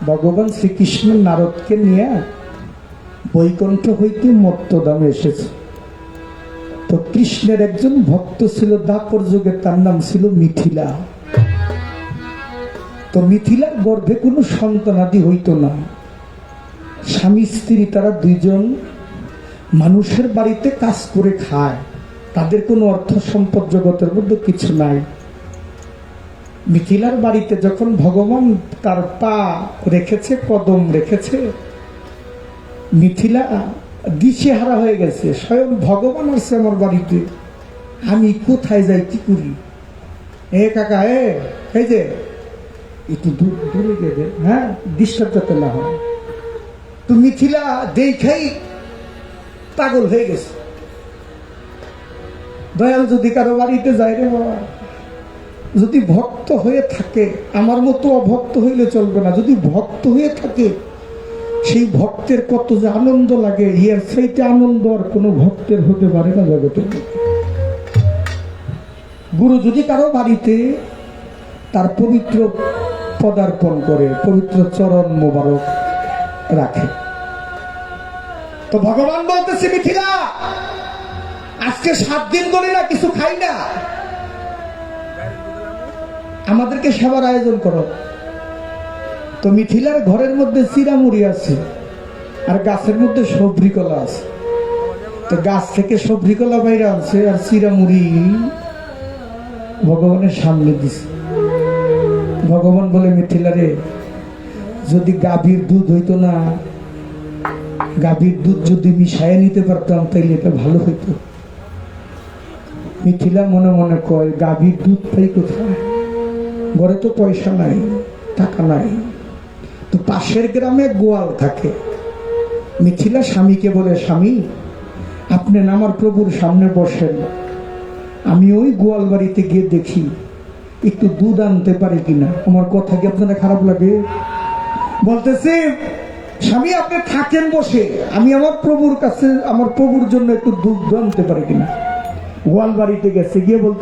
ভগবান শ্রীকৃষ্ণ নারদকে নিয়ে বৈকুণ্ঠ হইতে মর্তধামে এসেছে। তো কৃষ্ণের একজন ভক্ত ছিল দ্বাপর যুগে, তার নাম ছিল মিথিলা। তো মিথিলার গর্ভে কোনো সন্তানাদি হইত না। স্বামী স্ত্রী তারা দুইজন মানুষের বাড়িতে কাজ করে খায়, তাদের কোনো অর্থ সম্পদ জগতের মধ্যে কিছু নাই। মিথিলার বাড়িতে যখন ভগবান তার পা রেখেছে, কদম রেখেছে, মিথিলা দিশেহারা হয়ে গেছে। স্বয়ং ভগবান আসছে আমার বাড়িতে, আমি কোথায় যাই কি করি? এ কাকা, এই যে একটু দূরে গেলে, হ্যাঁ, ডিস্টার্ব যাতে না হয়। তো মিথিলা দেখেই পাগল হয়ে গেছে। দয়াল যদি কারো বাড়িতে যায় রে বাবা, যদি ভক্ত হয়ে থাকে, আমার মতো অভক্ত হইলে চলবে না, যদি ভক্ত হয়ে থাকে সেই ভক্তের কত যে আনন্দ লাগে, এর সেইটা আনন্দ আর কোনো ভক্তের হতে পারে না জগতের মধ্যে। গুরু যদি কারো বাড়িতে তার পবিত্র পদার্পণ করে, পবিত্র চরণ মোবারক রাখে, তো ভগবান বলতেছে, মিথিলা আজকে 7 দিন ধরে না কিছু খাই না, আমাদেরকে সেবার আয়োজন করো। তো মিথিলার ঘরের মধ্যে চিরামুড়ি আছে আর গাছের মধ্যে সবরি কলা আছে। তো গাছ থেকে সবরি কলা বাইরে আনছে আর চিরামুড়ি ভগবানের সামনে দিছে। ভগবান বলে, মিথিলারে, যদি গাভীর দুধ হইতো না, গাভীর দুধ যদি মিশাইয়া নিতে পারতাম তাইলে এটা ভালো হইতো। মিথিলা মনে মনে কয়, গাভীর দুধ পাই কোথায়? ঘরে তো পয়সা নাই, টাকা নাই। তো পাশের গ্রামে গোয়াল থাকে। মিথিলা স্বামীকে বলে, স্বামী আপনি না আমার প্রভুর সামনে বসেন, আমি ওই গোয়াল বাড়িতে গিয়ে দেখি একটু দুধ আনতে পারে কিনা। আমার কথা কি আপনারা খারাপ লাগে? বলতেছে, স্বামী আপনি থাকেন বসে, আমি আমার প্রভুর কাছে, আমার প্রভুর জন্য একটু দুধ আনতে পারি কিনা। গোয়াল বাড়িতে গেছে, গিয়ে বলতে